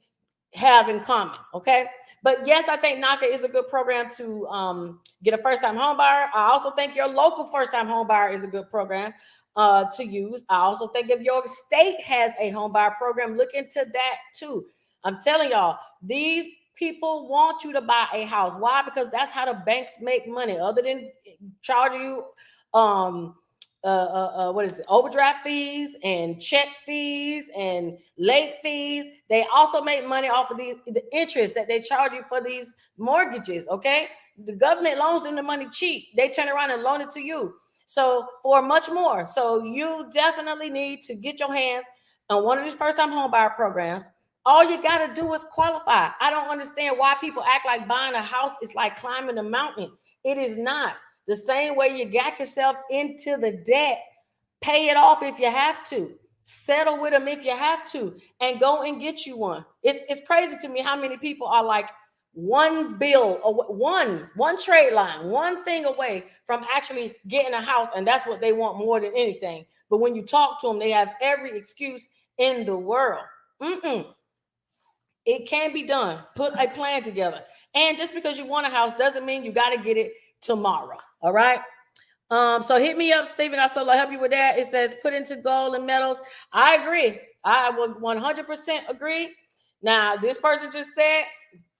S1: have in common, okay? But yes, I think NACA is a good program to get a first-time home buyer. I also think your local first-time home buyer is a good program to use. I also think if your state has a home buyer program, look into that too. I'm telling y'all, these people want you to buy a house. Why? Because that's how the banks make money. Other than charging you what is it, overdraft fees and check fees and late fees, they also make money off of the interest that they charge you for these mortgages. Okay, the government loans them the money cheap, they turn around and loan it to you so for much more. So you definitely need to get your hands on one of these first-time home buyer programs. All you got to do is qualify. I don't understand why people act like buying a house is like climbing a mountain. It is not. The same way you got yourself into the debt, pay it off if you have to, settle with them if you have to, and go and get you one. It's crazy to me how many people are like one bill or one trade line, one thing away from actually getting a house, and that's what they want more than anything. But when you talk to them, they have every excuse in the world. It can be done. Put a plan together. And just because you want a house doesn't mean you got to get it tomorrow. All right. So hit me up, Stephen. I'll help you with that. It says put into gold and metals. I agree. I would 100% agree. Now, this person just said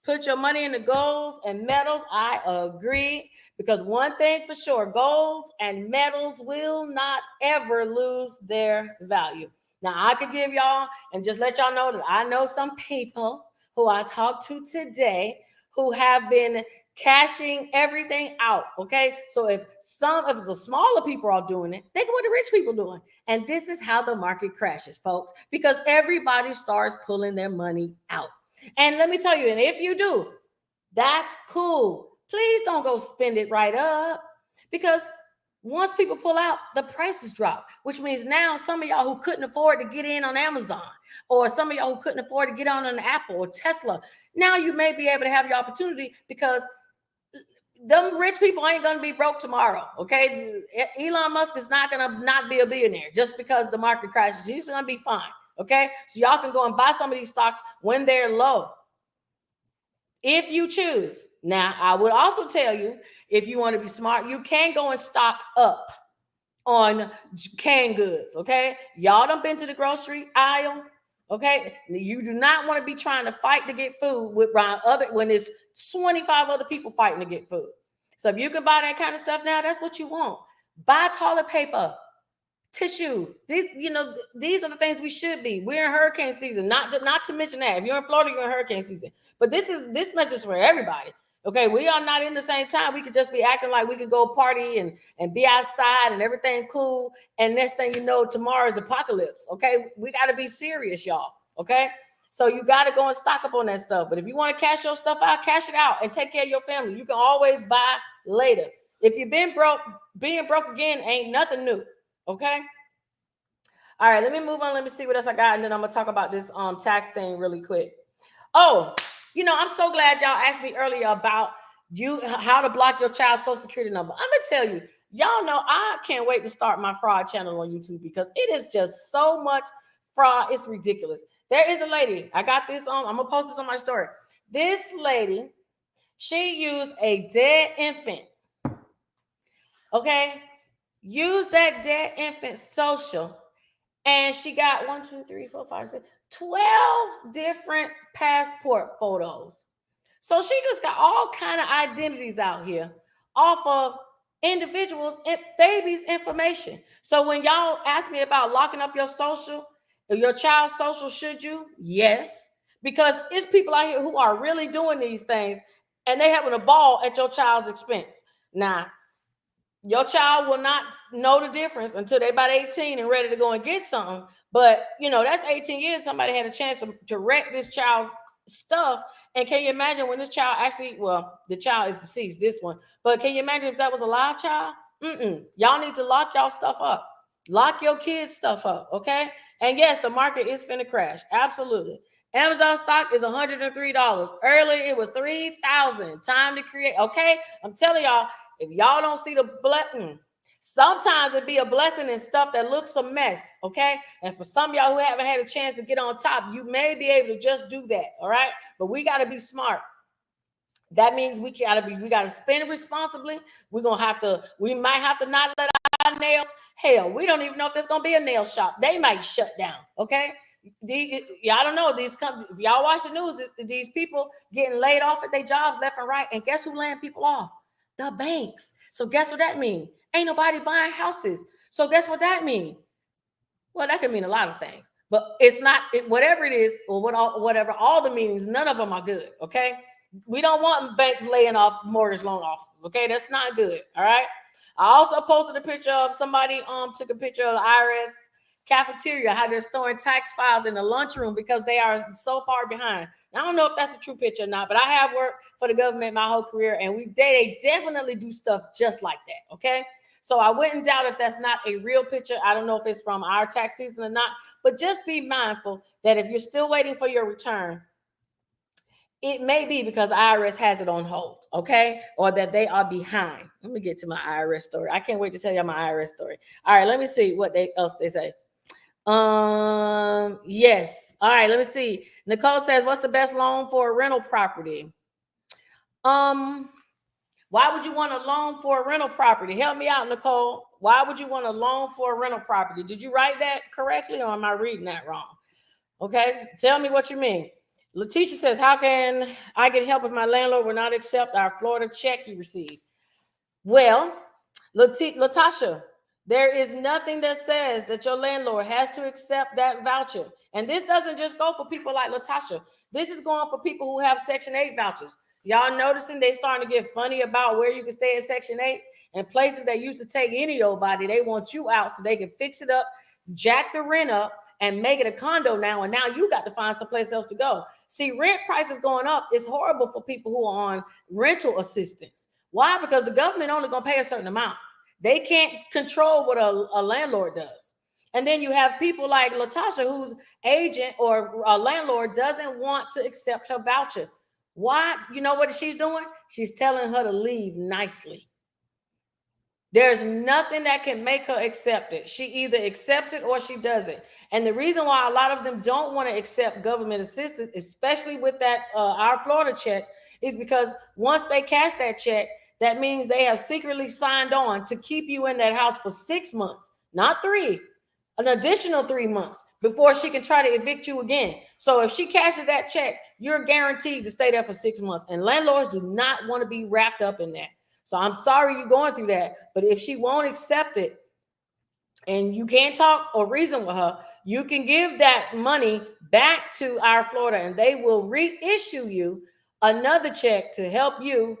S1: put your money in the golds and metals. I agree, because one thing for sure, golds and metals will not ever lose their value. Now, I could give y'all and just let y'all know that I know some people who I talked to today who have been cashing everything out, okay? So if some of the smaller people are doing it, think of what the rich people are doing. And this is how the market crashes, folks, because everybody starts pulling their money out. And let me tell you, and if you do, that's cool. Please don't go spend it right up, because once people pull out, the prices drop, which means now some of y'all who couldn't afford to get in on Amazon, or some of y'all who couldn't afford to get on an Apple or Tesla, now you may be able to have your opportunity, because them rich people ain't going to be broke tomorrow, okay? Elon Musk is not going to not be a billionaire just because the market crashes. He's going to be fine, okay? So y'all can go and buy some of these stocks when they're low, if you choose. Now, I would also tell you, if you want to be smart, you can go and stock up on canned goods, okay? Y'all done been to the grocery aisle, okay? You do not want to be trying to fight to get food when there's 25 other people fighting to get food. So if you can buy that kind of stuff now, that's what you want. Buy toilet paper, tissue. These are the things we should be. We're in hurricane season, not to mention that. If you're in Florida, you're in hurricane season. But this message is for everybody. Okay, we are not in the same time. We could just be acting like we could go party and be outside and everything cool. And next thing you know, tomorrow is the apocalypse. Okay, we got to be serious, y'all. Okay, So you got to go and stock up on that stuff. But if you want to cash your stuff out, cash it out and take care of your family. You can always buy later. If you've been broke, being broke again ain't nothing new. Okay. All right, let me move on. Let me see what else I got. And then I'm going to talk about this tax thing really quick. Oh, I'm so glad y'all asked me earlier about how to block your child's social security number. I'm going to tell you, y'all know I can't wait to start my fraud channel on YouTube because it is just so much fraud. It's ridiculous. There is a lady. I got this on. I'm going to post this on my story. This lady, she used a dead infant. Okay. Use that dead infant social. And she got 1, 2, 3, 4, 5, 6, 12 different passport photos. So she just got all kind of identities out here off of individuals and babies' information. So when y'all ask me about locking up your social, your child's social, should you? Yes. Because it's people out here who are really doing these things and they having a ball at your child's expense. Now, your child will not know the difference until they're about 18 and ready to go and get something. But, that's 18 years. Somebody had a chance to wreck this child's stuff. And can you imagine when this child actually, well, the child is deceased, this one. But can you imagine if that was a live child? Y'all need to lock y'all stuff up. Lock your kids' stuff up, okay? And yes, the market is finna crash. Absolutely. Amazon stock is $103. Earlier, it was $3,000. Time to create, okay? I'm telling y'all, if y'all don't see the blessing, sometimes it'd be a blessing in stuff that looks a mess, okay? And for some of y'all who haven't had a chance to get on top, you may be able to just do that, all right? But we got to be smart. That means we got to spend responsibly. We might have to not let our nails. Hell, we don't even know if there's going to be a nail shop. They might shut down, okay? Y'all don't know these companies. If y'all watch the news, these people getting laid off at their jobs left and right. And guess who laying people off? The banks. So guess what that means? Ain't nobody buying houses. So guess what that means? Well, that could mean a lot of things, but it's not whatever it is or whatever. All the meanings, none of them are good. Okay, we don't want banks laying off mortgage loan officers. Okay, that's not good. All right. I also posted a picture of somebody took a picture of the IRS cafeteria, how they're storing tax files in the lunchroom because they are so far behind. I don't know if that's a true picture or not, but I have worked for the government my whole career, and they definitely do stuff just like that. Okay. So I wouldn't doubt if that's not a real picture. I don't know if it's from our tax season or not, but just be mindful that if you're still waiting for your return, it may be because IRS has it on hold, okay? Or that they are behind. Let me get to my IRS story. I can't wait to tell you my IRS story. All right, let me see what else they say. Yes. All right, let me see. Nicole says, what's the best loan for a rental property? Why would you want a loan for a rental property? Help me out, Nicole. Why would you want a loan for a rental property? Did you write that correctly or am I reading that wrong? Okay, tell me what you mean. Letitia says, how can I get help if my landlord will not accept our Florida check you received? Well, Latasha, there is nothing that says that your landlord has to accept that voucher. And this doesn't just go for people like Latasha. This is going for people who have Section 8 vouchers. Y'all noticing they starting to get funny about where you can stay in Section 8 and places that used to take any old body. They want you out so they can fix it up, jack the rent up, and make it a condo now. And now you got to find someplace else to go. See, rent prices going up is horrible for people who are on rental assistance. Why? Because the government only going to pay a certain amount. They can't control what a landlord does. And then you have people like Latasha, whose agent or a landlord doesn't want to accept her voucher. Why? You know what she's doing? She's telling her to leave nicely. There's nothing that can make her accept it. She either accepts it or she doesn't. And the reason why a lot of them don't want to accept government assistance, especially with that our Florida check, is because once they cash that check, that means they have secretly signed on to keep you in that house for 6 months, not 3, an additional 3 months before she can try to evict you again. So if she cashes that check, you're guaranteed to stay there for 6 months. And landlords do not want to be wrapped up in that. So I'm sorry you're going through that, but if she won't accept it and you can't talk or reason with her, you can give that money back to our Florida and they will reissue you another check to help you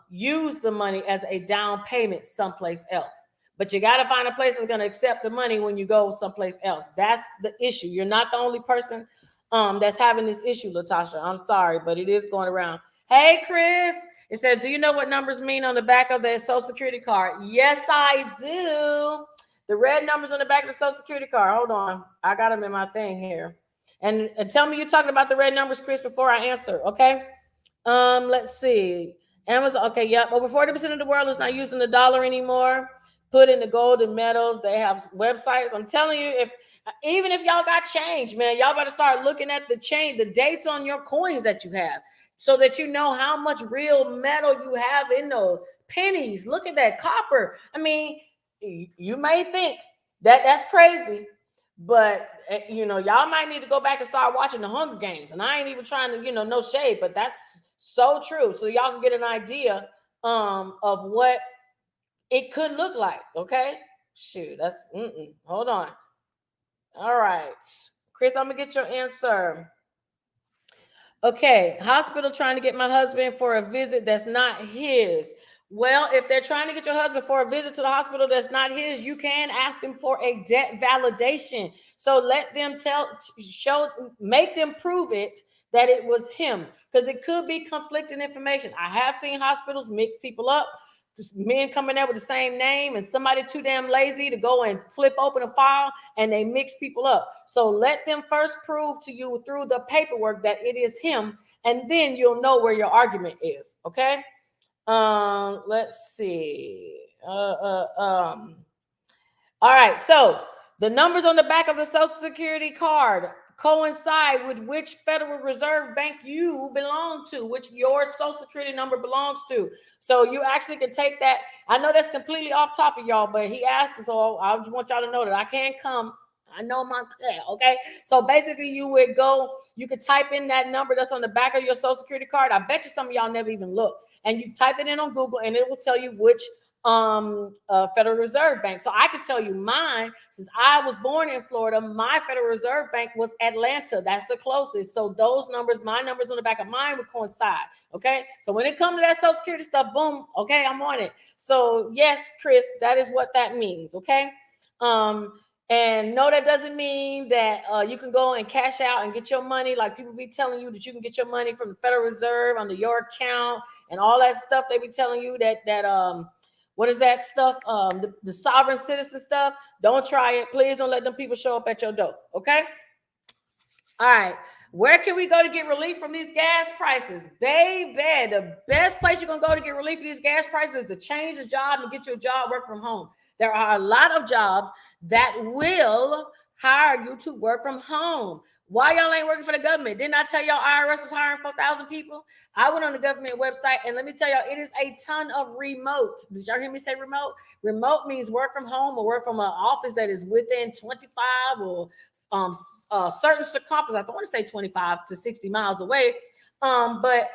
S1: use the money as a down payment someplace else. But you got to find a place that's going to accept the money when you go someplace else. That's the issue. You're not the only person that's having this issue, Latasha. I'm sorry, but it is going around. Hey, Chris. It says, do you know what numbers mean on the back of the Social Security card? Yes, I do. The red numbers on the back of the Social Security card. Hold on. I got them in my thing here. And tell me you're talking about the red numbers, Chris, before I answer, okay? Let's see. Amazon, okay, yep. Over 40% of the world is not using the dollar anymore. Put in the gold and metals. They have websites. I'm telling you, if even if y'all got change, man, y'all better start looking at the change, the dates on your coins that you have, so that you know how much real metal you have in those pennies. Look at that copper. I mean, you may think that that's crazy, but y'all might need to go back and start watching the Hunger Games. And I ain't even trying to, no shade, but that's so true. So y'all can get an idea of what it could look like. Okay, shoot, that's hold on. All right, Chris, I'm gonna get your answer. Okay, hospital trying to get my husband for a visit that's not his. Well, if they're trying to get your husband for a visit to the hospital that's not his, you can ask them for a debt validation. So let them make them prove it that it was him, because it could be conflicting information. I have seen hospitals mix people up. Men coming there with the same name, and somebody too damn lazy to go and flip open a file, and they mix people up. So let them first prove to you through the paperwork that it is him, and then you'll know where your argument is. Okay. Let's see. All right. So the numbers on the back of the Social Security card coincide with which Federal Reserve Bank you belong to, which your Social Security number belongs to. So you actually can take that. I know that's completely off topic, y'all, but he asked, so I just want y'all to know that I can't come. I know my, okay. So basically you could type in that number that's on the back of your Social Security card. I bet you some of y'all never even look. And you type it in on Google and it will tell you which Federal Reserve Bank. So I could tell you mine, since I was born in Florida, my Federal Reserve Bank was Atlanta. That's the closest. So those numbers, my numbers on the back of mine would coincide. Okay. So when it comes to that Social Security stuff, boom, okay, I'm on it. So yes, Chris, that is what that means. Okay. And no, that doesn't mean that you can go and cash out and get your money. Like people be telling you that you can get your money from the Federal Reserve under your account and all that stuff. They be telling you that what is that stuff? The sovereign citizen stuff. Don't try it. Please don't let them people show up at your door. Okay. All right. Where can we go to get relief from these gas prices? Baby, the best place you're going to go to get relief from these gas prices is to change the job and get your job work from home. There are a lot of jobs that will hire you to work from home. Why y'all ain't working for the government? Didn't I tell y'all IRS was hiring 4,000 people? I went on the government website, and let me tell y'all, it is a ton of remote. Did y'all hear me say remote? Remote means work from home or work from an office that is within 25 or certain circumference. I want to say 25 to 60 miles away. But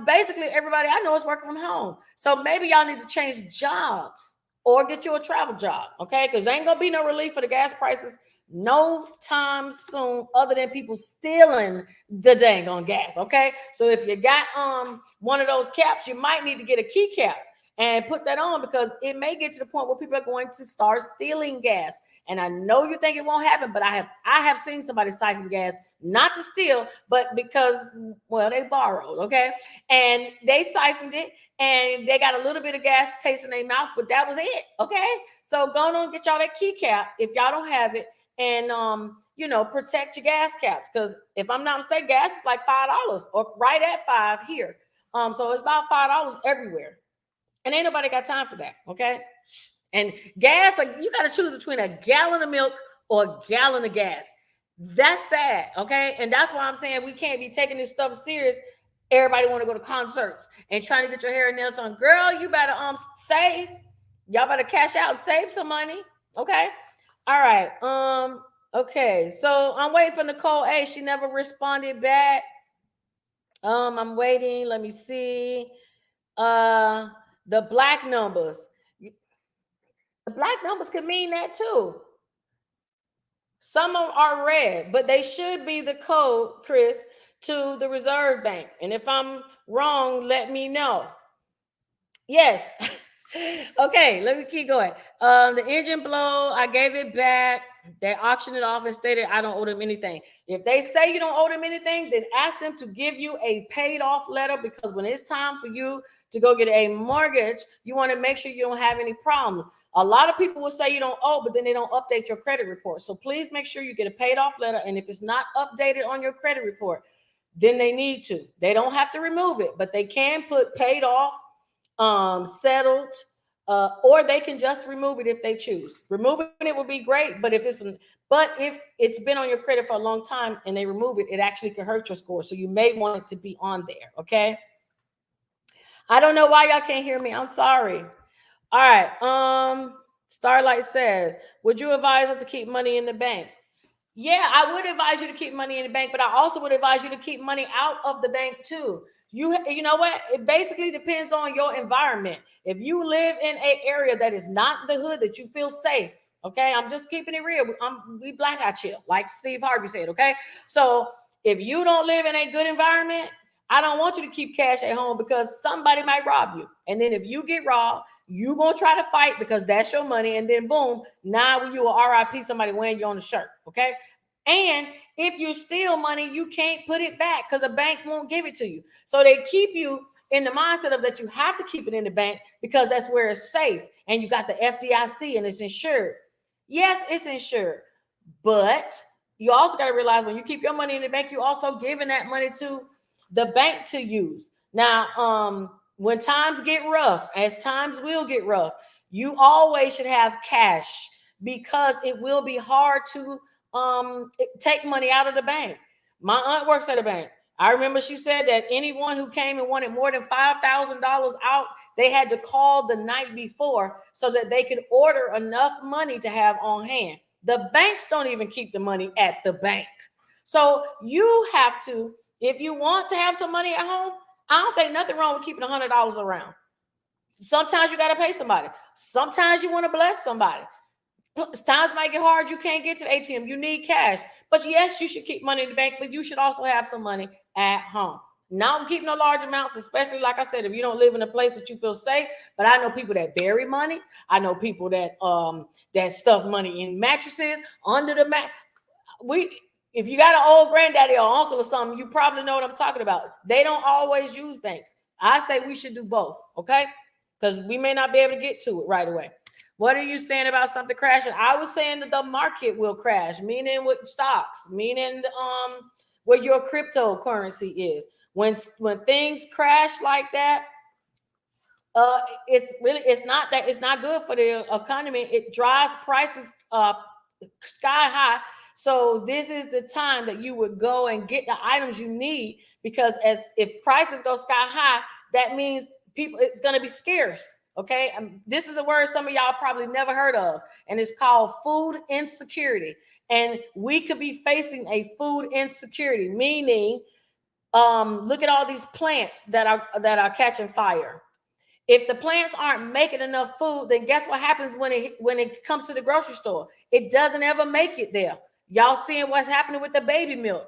S1: basically everybody I know is working from home. So maybe y'all need to change jobs or get you a travel job. Okay. Because there ain't gonna be no relief for the gas prices no time soon, other than people stealing the dang on gas. Okay. So if you got one of those caps, you might need to get a key cap and put that on, because it may get to the point where people are going to start stealing gas. And I know you think it won't happen, but I have seen somebody siphon gas, not to steal, but because, well, they borrowed, okay? And they siphoned it, and they got a little bit of gas taste in their mouth, but that was it, okay? So go on and get y'all that key cap if y'all don't have it, and protect your gas caps, because if I'm not mistaken, gas is like $5 or right at $5 here. So it's about $5 everywhere. And ain't nobody got time for that, okay? And gas, like, you got to choose between a gallon of milk or a gallon of gas. That's sad, okay? And that's why I'm saying we can't be taking this stuff serious. Everybody want to go to concerts and trying to get your hair and nails done. Girl, you better save. Y'all better cash out and save some money, okay? All right. Okay. So I'm waiting for Nicole A. She never responded back. I'm waiting. Let me see. The black numbers. The black numbers could mean that too. Some of them are red, but they should be the code, Chris, to the Reserve Bank. And if I'm wrong, let me know. Yes. Okay, let me keep going. The engine blow, I gave it back. They auction it off and stated, I don't owe them anything. If they say you don't owe them anything, then ask them to give you a paid off letter, because when it's time for you to go get a mortgage, you want to make sure you don't have any problems. A lot of people will say you don't owe, but then they don't update your credit report. So please make sure you get a paid off letter. And if it's not updated on your credit report, then they need to. They don't have to remove it, but they can put paid off, settled, or they can just remove it if they choose. Removing it would be great, but if it's been on your credit for a long time and they remove it, it actually could hurt your score. So you may want it to be on there. Okay. I don't know why y'all can't hear me. I'm sorry. All right. Starlight says, would you advise us to keep money in the bank? Yeah, I would advise you to keep money in the bank, but I also would advise you to keep money out of the bank too. You know what? It basically depends on your environment. If you live in an area that is not the hood that you feel safe, okay? I'm just keeping it real. We black out chill, like Steve Harvey said, okay? So if you don't live in a good environment, I don't want you to keep cash at home, because somebody might rob you. And then if you get robbed, you gonna try to fight because that's your money. And then boom, now you will RIP somebody wearing you on the shirt. Okay. And if you steal money, you can't put it back because a bank won't give it to you. So they keep you in the mindset of that you have to keep it in the bank because that's where it's safe. And you got the FDIC and it's insured. Yes, it's insured. But you also got to realize when you keep your money in the bank, you also giving that money to the bank to use. Now, when times get rough, as times will get rough, you always should have cash, because it will be hard to take money out of the bank. My aunt works at a bank. I remember she said that anyone who came and wanted more than $5,000 out, they had to call the night before so that they could order enough money to have on hand. The banks don't even keep the money at the bank. So you have to, if you want to have some money at home, I don't think nothing wrong with keeping $100 around. Sometimes you got to pay somebody. Sometimes you want to bless somebody. Times might get hard. You can't get to the ATM. You need cash. But yes, you should keep money in the bank, but you should also have some money at home. Not keep no large amounts, especially like I said, if you don't live in a place that you feel safe. But I know people that bury money. I know people that that stuff money in mattresses, under the mat. If you got an old granddaddy or uncle or something, you probably know what I'm talking about. They don't always use banks. I say we should do both, okay? Because we may not be able to get to it right away. What are you saying about something crashing? I was saying that the market will crash, meaning with stocks, meaning where your cryptocurrency is. When things crash like that, it's not good for the economy. It drives prices sky high. So this is the time that you would go and get the items you need, because if prices go sky high, that means it's going to be scarce. Okay. This is a word some of y'all probably never heard of, and it's called food insecurity. And we could be facing a food insecurity, meaning, look at all these plants that are catching fire. If the plants aren't making enough food, then guess what happens when it comes to the grocery store? It doesn't ever make it there. Y'all seeing what's happening with the baby milk.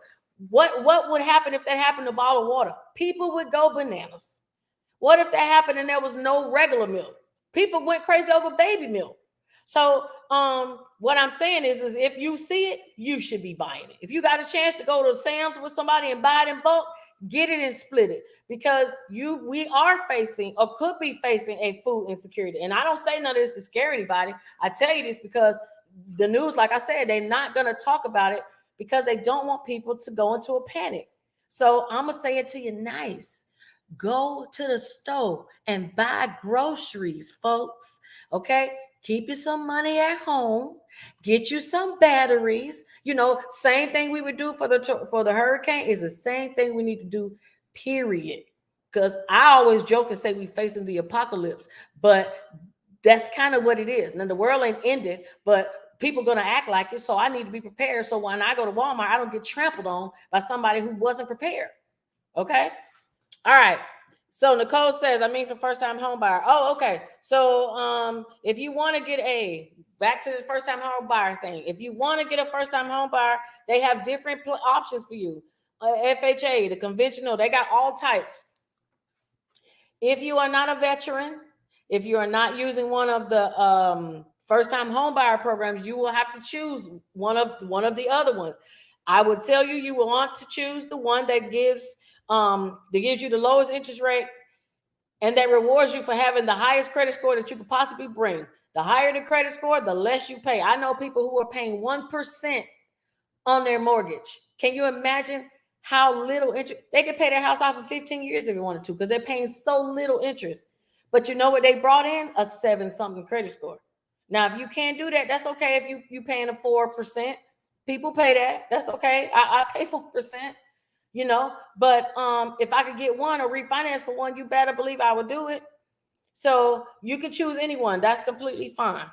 S1: What would happen if that happened to bottled water? People would go bananas. What if that happened and there was no regular milk? People went crazy over baby milk. So what I'm saying is if you see it, you should be buying it. If you got a chance to go to Sam's with somebody and buy it in bulk, get it and split it, because we are facing or could be facing a food insecurity. And I don't say none of this to scare anybody. I tell you this because the news, like I said, they're not going to talk about it because they don't want people to go into a panic. So I'm going to say it to you nice. Go to the store and buy groceries, folks. Okay. Keep you some money at home. Get you some batteries. Same thing we would do for the hurricane is the same thing we need to do, period. Because I always joke and say we facing the apocalypse, but that's kind of what it is. Now the world ain't ended, but people gonna act like it. So I need to be prepared. So when I go to Walmart, I don't get trampled on by somebody who wasn't prepared. Okay. All right. So Nicole says, for first-time home buyer. Oh, okay. So if you want to get back to the first-time home buyer thing, if you want to get a first-time home buyer, they have different options for you. FHA, the conventional, they got all types. If you are not a veteran, if you are not using one of the first-time home buyer programs, you will have to choose one of the other ones. I would tell you, you will want to choose the one that gives you the lowest interest rate and that rewards you for having the highest credit score that you could possibly bring. The higher the credit score, the less you pay. I know people who are paying 1% on their mortgage. Can you imagine how little interest? They could pay their house off for 15 years if they wanted to, because they're paying so little interest. But you know what they brought in? A 7-something credit score. Now, if you can't do that, that's okay. If you paying a 4%, people pay that. That's okay. I pay 4%. But if I could get one or refinance for one, you better believe I would do it. So you can choose anyone. That's completely fine.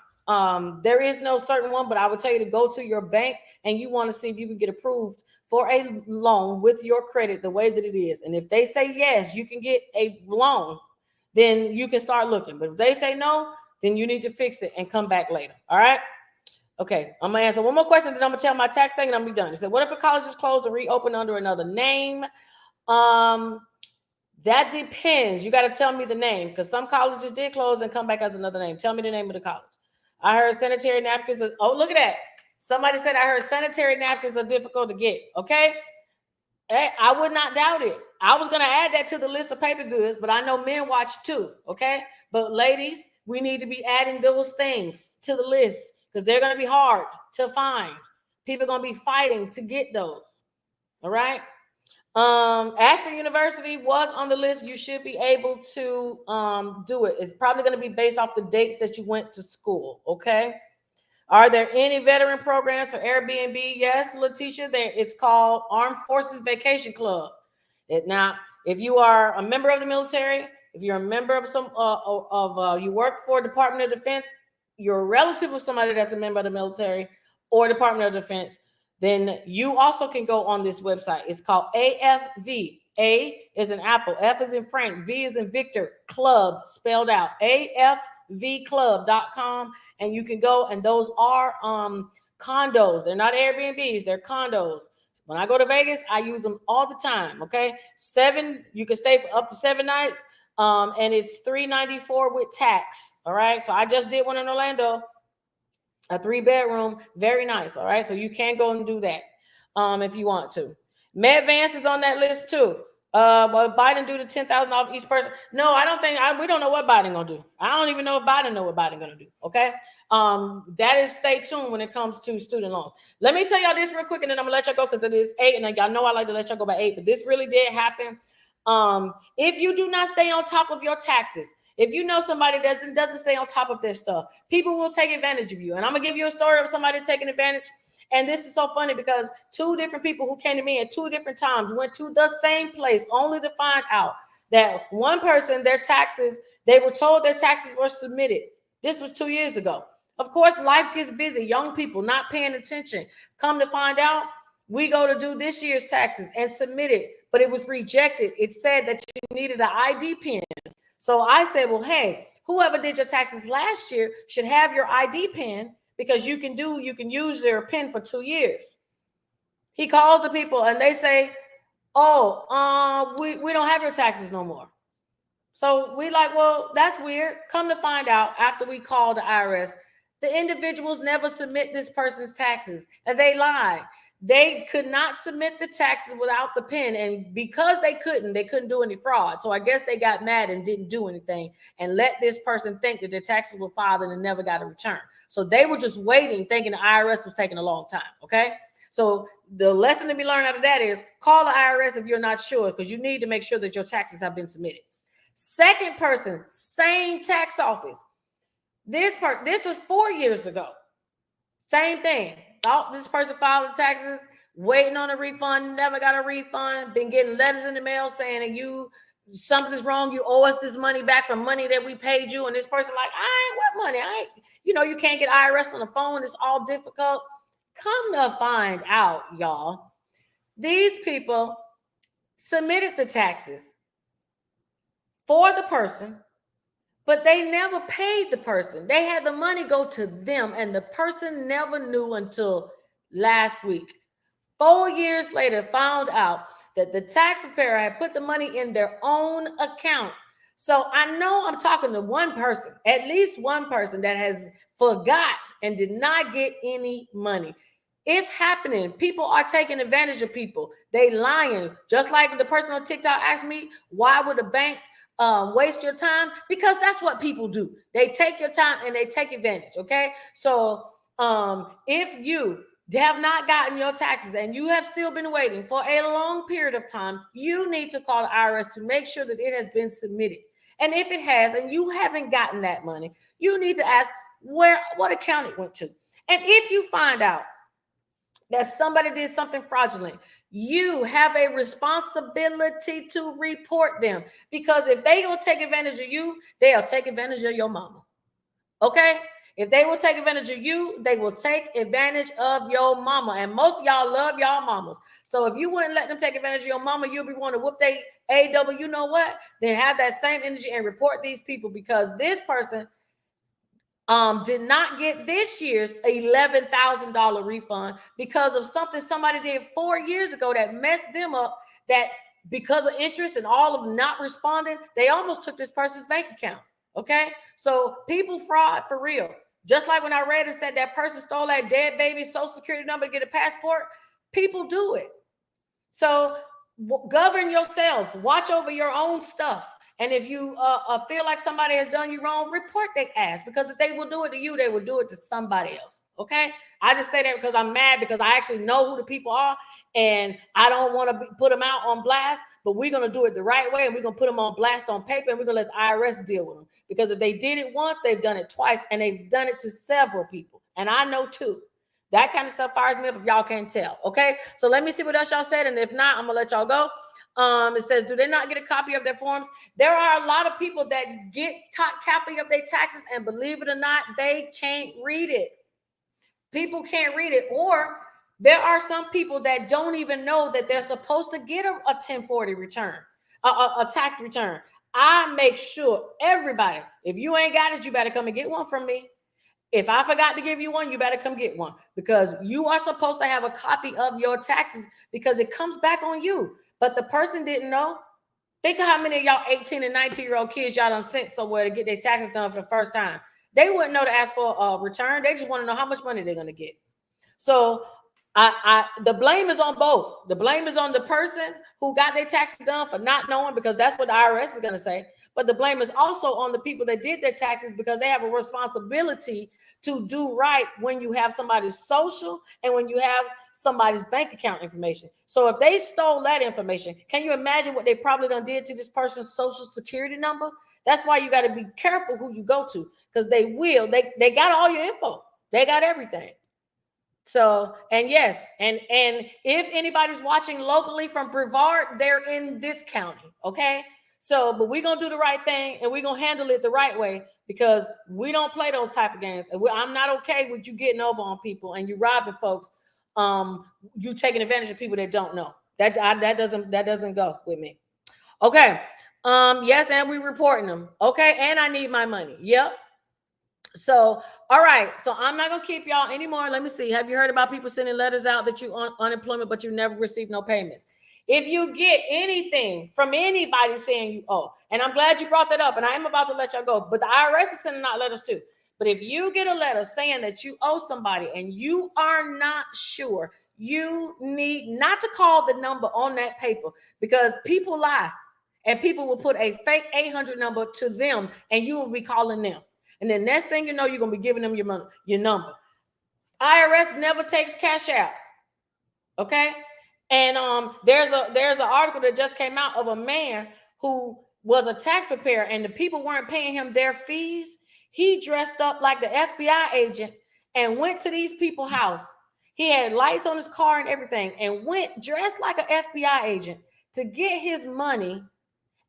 S1: There is no certain one, but I would tell you to go to your bank and you want to see if you can get approved for a loan with your credit the way that it is. And if they say yes, you can get a loan, then you can start looking. But if they say no, then you need to fix it and come back later. All right. Okay, I'm gonna answer one more question, then I'm gonna tell my tax thing and I'm gonna be done. It said, what if a college is closed and reopened under another name? That depends. You got to tell me the name, because some colleges did close and come back as another name. Tell me the name of the college. I heard sanitary napkins. Oh, look at that. Somebody said I heard sanitary napkins are difficult to get. Okay. I would not doubt it. I was going to add that to the list of paper goods, but I know men watch too. Okay. But ladies, we need to be adding those things to the list because they're going to be hard to find. People are going to be fighting to get those. All right. Ashford University was on the list. You should be able to do it. It's probably going to be based off the dates that you went to school. Okay. Are there any veteran programs for Airbnb? Yes, Letitia. It's called Armed Forces Vacation Club. Now, if you are a member of the military, if you're a member of you work for Department of Defense, you're a relative of somebody that's a member of the military or Department of Defense, then you also can go on this website. It's called AFV. A is in Apple, F is in Frank, V is in Victor, club spelled out, afvclub.com. And you can go, and those are condos. They're not Airbnbs, they're condos. When I go to Vegas, I use them all the time. Okay. You can stay for up to 7 nights. And it's $394 with tax. All right. So I just did one in Orlando. A 3-bedroom, very nice. All right, so you can go and do that if you want to. MedVance is on that list too. Will Biden do the $10,000 off each person? No, I don't think. We don't know what Biden gonna do. I don't even know if Biden know what Biden gonna do. Okay, that is stay tuned when it comes to student loans. Let me tell y'all this real quick, and then I'm gonna let y'all go because it is 8, and y'all know I like to let y'all go by 8, but this really did happen. If you do not stay on top of your taxes. If you know somebody doesn't stay on top of their stuff, people will take advantage of you. And I'm gonna give you a story of somebody taking advantage. And this is so funny because 2 different people who came to me at 2 different times went to the same place only to find out that one person, they were told their taxes were submitted. This was 2 years ago. Of course, life gets busy. Young people not paying attention. Come to find out, we go to do this year's taxes and submit it, but it was rejected. It said that you needed an ID pin. So I said, well, hey, whoever did your taxes last year should have your ID pin because you can use your pin for 2 years. He calls the people and they say, oh, we don't have your taxes no more. So we like, well, that's weird. Come to find out after we call the IRS, the individuals never submit this person's taxes and they lie. They could not submit the taxes without the PIN. And because they couldn't do any fraud. So I guess they got mad and didn't do anything and let this person think that their taxes were filed and never got a return. So they were just waiting, thinking the IRS was taking a long time. Okay. So the lesson to be learned out of that is call the IRS if you're not sure, because you need to make sure that your taxes have been submitted. Second person, same tax office. This was 4 years ago. Same thing. This person filed the taxes, waiting on a refund, never got a refund, been getting letters in the mail saying that something's wrong, you owe us this money back for money that we paid you. And this person like, what money? You can't get IRS on the phone. It's all difficult. Come to find out, y'all, these people submitted the taxes for the person, but they never paid the person. They had the money go to them, and the person never knew until last week. 4 years later, found out that the tax preparer had put the money in their own account. So I know I'm talking to one person, at least one person that has forgot and did not get any money. It's happening. People are taking advantage of people. They lying. Just like the person on TikTok asked me, why would a bank waste your time? Because that's what people do. They take your time and they take advantage. Okay. So if you have not gotten your taxes and you have still been waiting for a long period of time, you need to call the IRS to make sure that it has been submitted. And if it has and you haven't gotten that money, you need to ask what account it went to. And if you find out that somebody did something fraudulent, you have a responsibility to report them, because if they gonna take advantage of you, they'll take advantage of your mama. Okay? If they will take advantage of you, they will take advantage of your mama. And most of y'all love y'all mamas. So if you wouldn't let them take advantage of your mama, you'll be wanting to whoop they AW, you know what? Then have that same energy and report these people, because this person did not get this year's $11,000 refund because of something somebody did 4 years ago that messed them up, that because of interest and all of not responding, they almost took this person's bank account. Okay? So people fraud for real. Just like when I read and said that person stole that dead baby's social security number to get a passport, people do it. So govern yourselves. Watch over your own stuff. And if you feel like somebody has done you wrong, report their ass, because if they will do it to you, they will do it to somebody else. Okay? I just say that because I'm mad, because I actually know who the people are, and I don't want to put them out on blast, but we're going to do it the right way, and we're going to put them on blast on paper, and we're going to let the IRS deal with them. Because if they did it once, they've done it twice, and they've done it to several people. And I know too. That kind of stuff fires me up if y'all can't tell. Okay? So let me see what else y'all said, and if not, I'm going to let y'all go. It says, do they not get a copy of their forms? There are a lot of people that get copy of their taxes, and believe it or not, they can't read it. People can't read it. Or there are some people that don't even know that they're supposed to get a 1040 return, a tax return. I make sure everybody, if you ain't got it, you better come and get one from me. If I forgot to give you one, you better come get one, because you are supposed to have a copy of your taxes, because it comes back on you. But the person didn't know. Think of how many of y'all 18 and 19-year-old kids y'all done sent somewhere to get their taxes done for the first time. They wouldn't know to ask for a return. They just want to know how much money they're going to get. So the blame is on both. The blame is on the person who got their taxes done for not knowing, because that's what the IRS is going to say. But the blame is also on the people that did their taxes, because they have a responsibility to do right when you have somebody's social and when you have somebody's bank account information. So if they stole that information, can you imagine what they probably done did to this person's social security number? That's why you got to be careful who you go to, because they got all your info. They got everything. So, and yes, and if anybody's watching locally from Brevard, they're in this county. Okay. So, but we're going to do the right thing, and we're going to handle it the right way, because we don't play those type of games. And I'm not okay with you getting over on people and you robbing folks. You taking advantage of people that don't know. That doesn't go with me. Okay. Yes, and we reporting them. Okay. And I need my money. Yep. So, all right. So I'm not going to keep y'all anymore. Let me see. Have you heard about people sending letters out that you on unemployment, but you never received no payments? If you get anything from anybody saying you owe, and I'm glad you brought that up, and I am about to let y'all go, but the IRS is sending out letters too. But if you get a letter saying that you owe somebody and you are not sure, you need not to call the number on that paper, because people lie, and people will put a fake 800 number to them, and you will be calling them. And then next thing you know, you're going to be giving them your number. IRS never takes cash out. Okay? And there's an article that just came out of a man who was a tax preparer, and the people weren't paying him their fees. He dressed up like the FBI agent and went to these people's house. He had lights on his car and everything, and went dressed like an FBI agent to get his money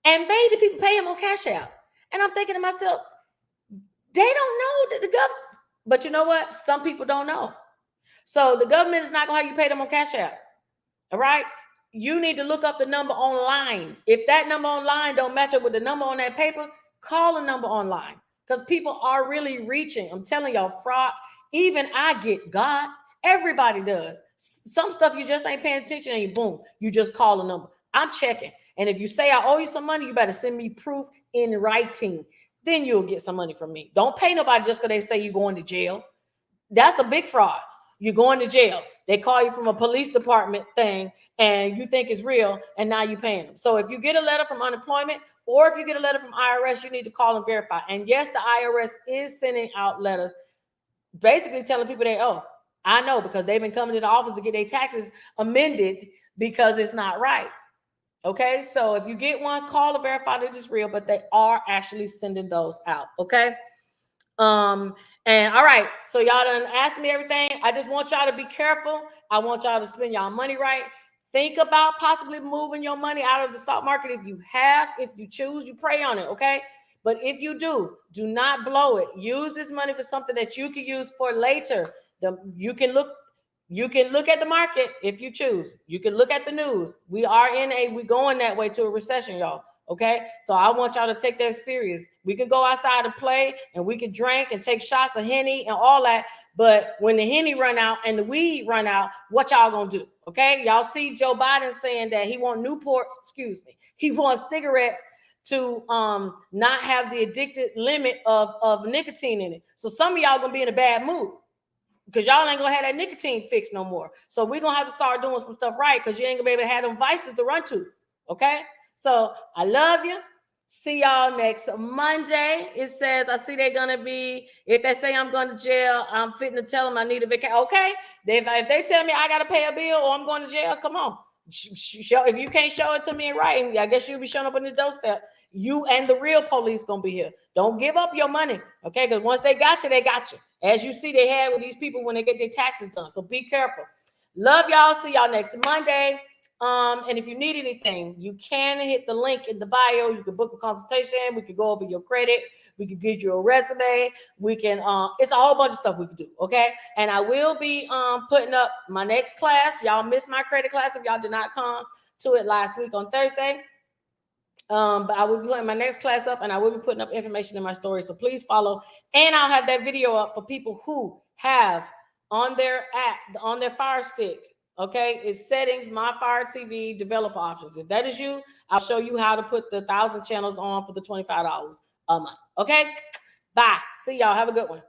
S1: and made the people pay him on cash out. And I'm thinking to myself, they don't know that the government, but you know what? Some people don't know. So the government is not going to have you pay them on cash out. All right. You need to look up the number online. If that number online don't match up with the number on that paper, call a number online, because people are really reaching. I'm telling y'all, fraud. Even I get God. Everybody does. Some stuff you just ain't paying attention, and boom, you just call a number. I'm checking. And if you say I owe you some money, you better send me proof in writing. Then you'll get some money from me. Don't pay nobody just because they say you're going to jail. That's a big fraud. You're going to jail. They call you from a police department thing and you think it's real, and now you're paying them. So if you get a letter from unemployment or if you get a letter from IRS, you need to call and verify. And yes, the IRS is sending out letters basically telling people they owe. I know, because they've been coming to the office to get their taxes amended because it's not right. Okay, so if you get one, call to verify that it's real, but they are actually sending those out. Okay. And all right, so y'all done asked me everything. I just want y'all to be careful. I want y'all to spend y'all money right. Think about possibly moving your money out of the stock market. If you have, if you choose, you pray on it. Okay. But if you do not blow it. Use this money for something that you can use for later. You can look at the market if you choose. You can look at the news. We're going that way to a recession, y'all. Okay, so I want y'all to take that serious. We can go outside and play, and we can drink and take shots of Henny and all that. But when the Henny run out and the weed run out, what y'all gonna do? Okay, y'all see Joe Biden saying that he wants Newports. He wants cigarettes to not have the addicted limit of nicotine in it. So some of y'all gonna be in a bad mood, because y'all ain't gonna have that nicotine fix no more. So we're gonna have to start doing some stuff right, because you ain't gonna be able to have them vices to run to. Okay. So I love you. See y'all next Monday. It says, I see they're gonna be, if they say I'm going to jail, I'm fitting to tell them I need a vacation. Okay. If they tell me I gotta pay a bill or I'm going to jail, come on. If you can't show it to me in writing, I guess you'll be showing up on this doorstep. You and the real police gonna be here. Don't give up your money. Okay. Because once they got you, they got you. As you see, they had with these people when they get their taxes done. So be careful. Love y'all. See y'all next Monday. And if you need anything, you can hit the link in the bio. You can book a consultation. We can go over your credit. We can give you a resume. We can, it's a whole bunch of stuff we can do. Okay. And I will be putting up my next class. Y'all missed my credit class if y'all did not come to it last week on Thursday. But I will be putting my next class up, and I will be putting up information in my story. So please follow. And I'll have that video up for people who have on their app, on their Fire Stick. Okay, it's settings, my Fire TV, developer options. If that is you, I'll show you how to put the 1,000 channels on for the $25 a month. Okay, bye. See y'all. Have a good one.